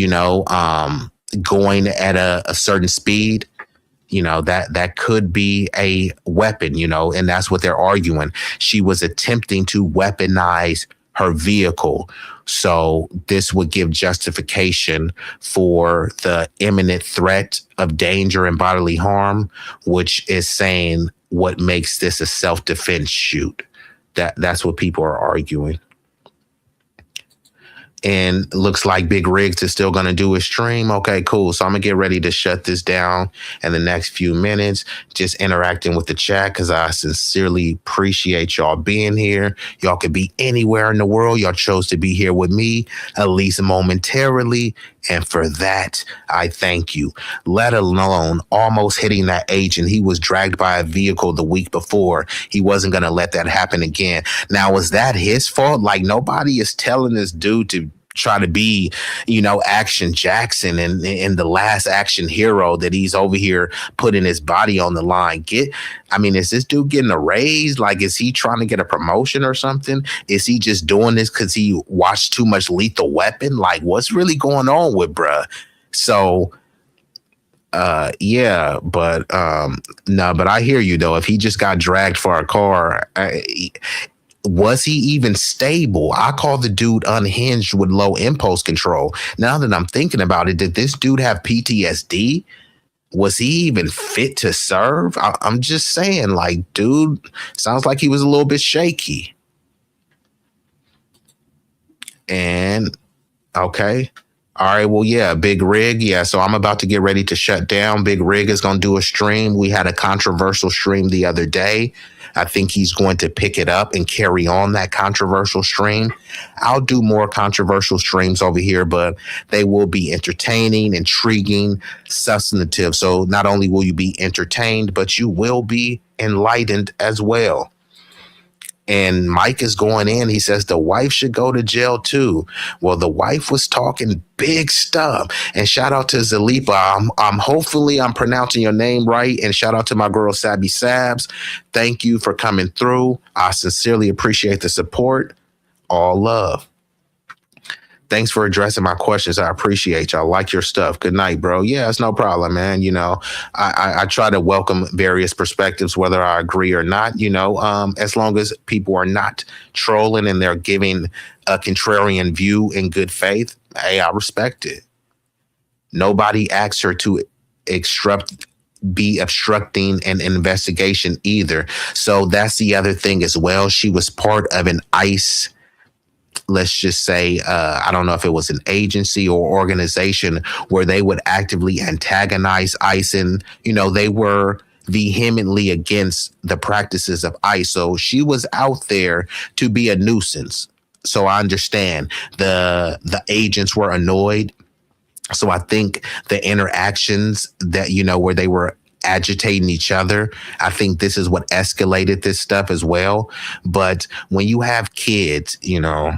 going at a certain speed, that could be a weapon, and that's what they're arguing. She was attempting to weaponize her vehicle. So this would give justification for the imminent threat of danger and bodily harm, which is saying what makes this a self-defense shoot. That's what people are arguing. And looks like Big Riggs is still going to do his stream. Okay, cool. So I'm going to get ready to shut this down in the next few minutes. Just interacting with the chat because I sincerely appreciate y'all being here. Y'all could be anywhere in the world. Y'all chose to be here with me, at least momentarily. And for that, I thank you. Let alone almost hitting that agent. He was dragged by a vehicle the week before. He wasn't going to let that happen again. Now, was that his fault? Like, nobody is telling this dude to try to be, Action Jackson and the last action hero that he's over here putting his body on the line. Is this dude getting a raise? Like, is he trying to get a promotion or something? Is he just doing this because he watched too much Lethal Weapon? Like, what's really going on with bruh? So, yeah, but no, but I hear you though. If he just got dragged for a car, was he even stable? I call the dude unhinged with low impulse control. Now that I'm thinking about it, did this dude have PTSD? Was he even fit to serve? I'm just saying, like, dude, sounds like he was a little bit shaky. And okay. All right, well, yeah, Big Rig. Yeah, so I'm about to get ready to shut down. Big Rig is going to do a stream. We had a controversial stream the other day. I think he's going to pick it up and carry on that controversial stream. I'll do more controversial streams over here, but they will be entertaining, intriguing, substantive. So not only will you be entertained, but you will be enlightened as well. And Mike is going in. He says the wife should go to jail too. Well, the wife was talking big stuff. And shout out to Zalipa. Hopefully I'm pronouncing your name right. And shout out to my girl Sabby Sabs. Thank you for coming through. I sincerely appreciate the support. All love. Thanks for addressing my questions. I appreciate y'all. Like your stuff. Good night, bro. Yeah, it's no problem, man. I try to welcome various perspectives, whether I agree or not, as long as people are not trolling and they're giving a contrarian view in good faith. Hey, I respect it. Nobody asked her to be obstructing an investigation either. So that's the other thing as well. She was part of an ICE, let's just say, I don't know if it was an agency or organization where they would actively antagonize ICE, and, they were vehemently against the practices of ICE. So she was out there to be a nuisance. So I understand the agents were annoyed So I think the interactions that, you know, where they were agitating each other, I think this is what escalated this stuff as well. But when you have kids, you know,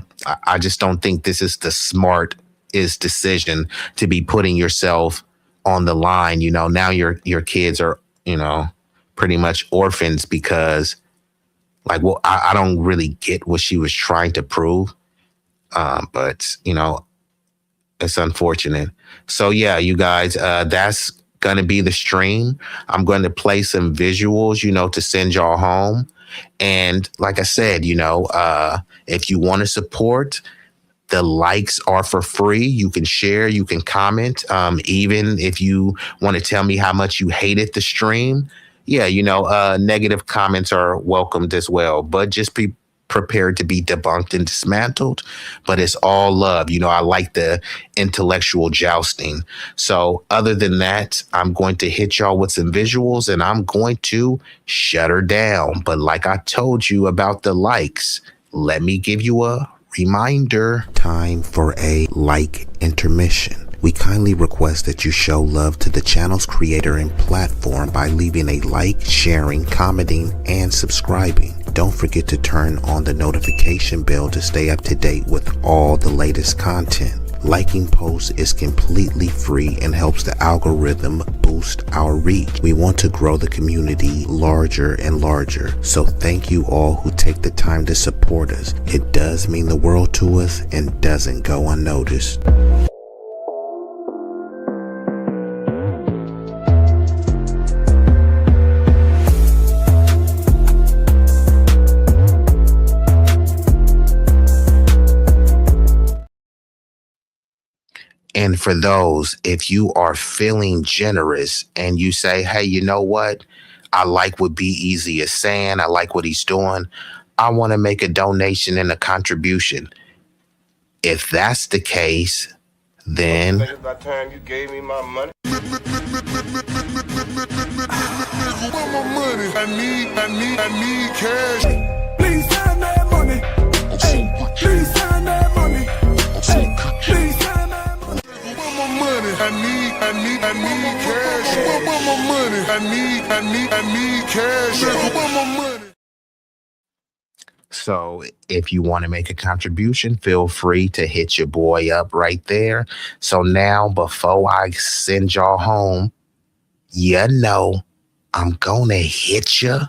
I just don't think this is the smartest decision to be putting yourself on the line. You know, now your kids are, you know, pretty much orphans because, like, well, I don't really get what she was trying to prove. But, you know, it's unfortunate. So, yeah, you guys, that's going to be the stream. I'm going to play some visuals, you know, to send y'all home. And like I said, you know, if you want to support, the likes are for free. You can share, you can comment. Even if you want to tell me how much you hated the stream, yeah, you know, negative comments are welcomed as well. But just be prepared to be debunked and dismantled, but it's all love. You know, I like the intellectual jousting. So other than that, I'm going to hit y'all with some visuals and I'm going to shut her down. But like I told you about the likes, let me give you a reminder. Time for a like intermission. We kindly request that you show love to the channel's creator and platform by leaving a like, sharing, commenting, and subscribing. Don't forget to turn on the notification bell to stay up to date with all the latest content. Liking posts is completely free and helps the algorithm boost our reach. We want to grow the community larger and larger. So thank you all who take the time to support us. It does mean the world to us and doesn't go unnoticed. And for those, if you are feeling generous and you say, hey, you know what? I like what B-Eazy is saying. I like what he's doing. I want to make a donation and a contribution. If that's the case, then It's about time you gave me my money. I need cash. Please send that money. Hey, please send that money. Hey, please send that money. I need cash. I want my money. I need cash. I want my money. So if you want to make a contribution, feel free to hit your boy up right there. So now, before I send y'all home, you know, I'm gonna hit you.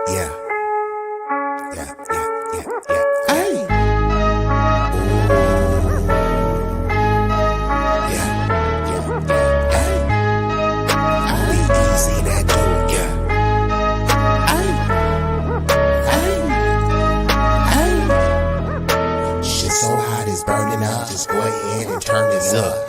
Yeah. Hey. B-Eazy Dat Dude, shit so hot it's burning up. Just go ahead and turn this up.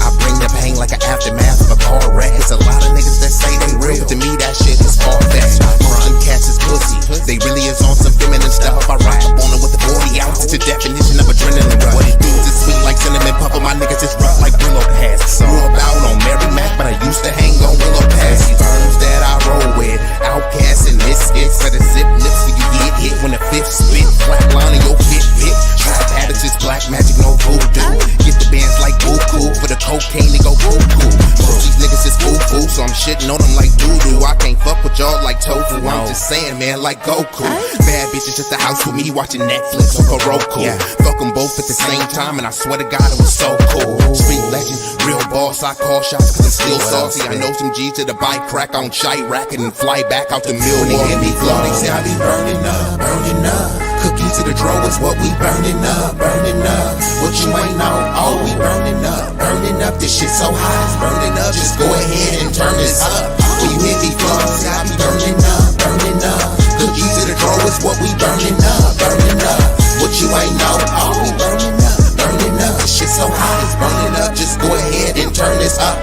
I bring the pain like an aftermath of a car wreck. It's a lot of niggas that say they real. To me, that shit is far-fetched. Them cats is pussy. They really is on some feminine stuff. I ride up on them with the 40 ounces. It's a definition of adrenaline rush. What it do is sweet like cinnamon puffer. My niggas is rough like Willow Pass. Grew up out on Mary Mac, but I used to hang on Willow Pass. These firms that I roll with, outcasts and misfits. For the zip lips so you get hit when the fifth spit. Flat line in your hit. Trap habits is black magic, no voodoo. Get the bands like Buku. For the cocaine, they go cuckoo. Most these niggas is foo-foo, so I'm shitting on them like doo-doo. I can't fuck with y'all like tofu. I'm just saying, man, like Goku. Bad bitches at the house with me watching Netflix on Roku. Fuck them both at the same time, and I swear to God it was so cool. Street legend, real boss, I call shots cause I'm still salty. I know some G's to the bike crack on shite racket and fly back out the mill. When they hear me flow, they say I be burning up, burning up. Cookies to the draw is what we burning up, burning up. What you ain't know, oh, we burning up, burning up. This shit so hot, it's burning up. Just go ahead and turn this up. When you hit these flows, I be burning up, burning up. Cookies to the draw is what we burning up, burning up. What you ain't know, oh, we burning up, burning up. This shit so hot, it's burning up. Just go ahead and turn this up.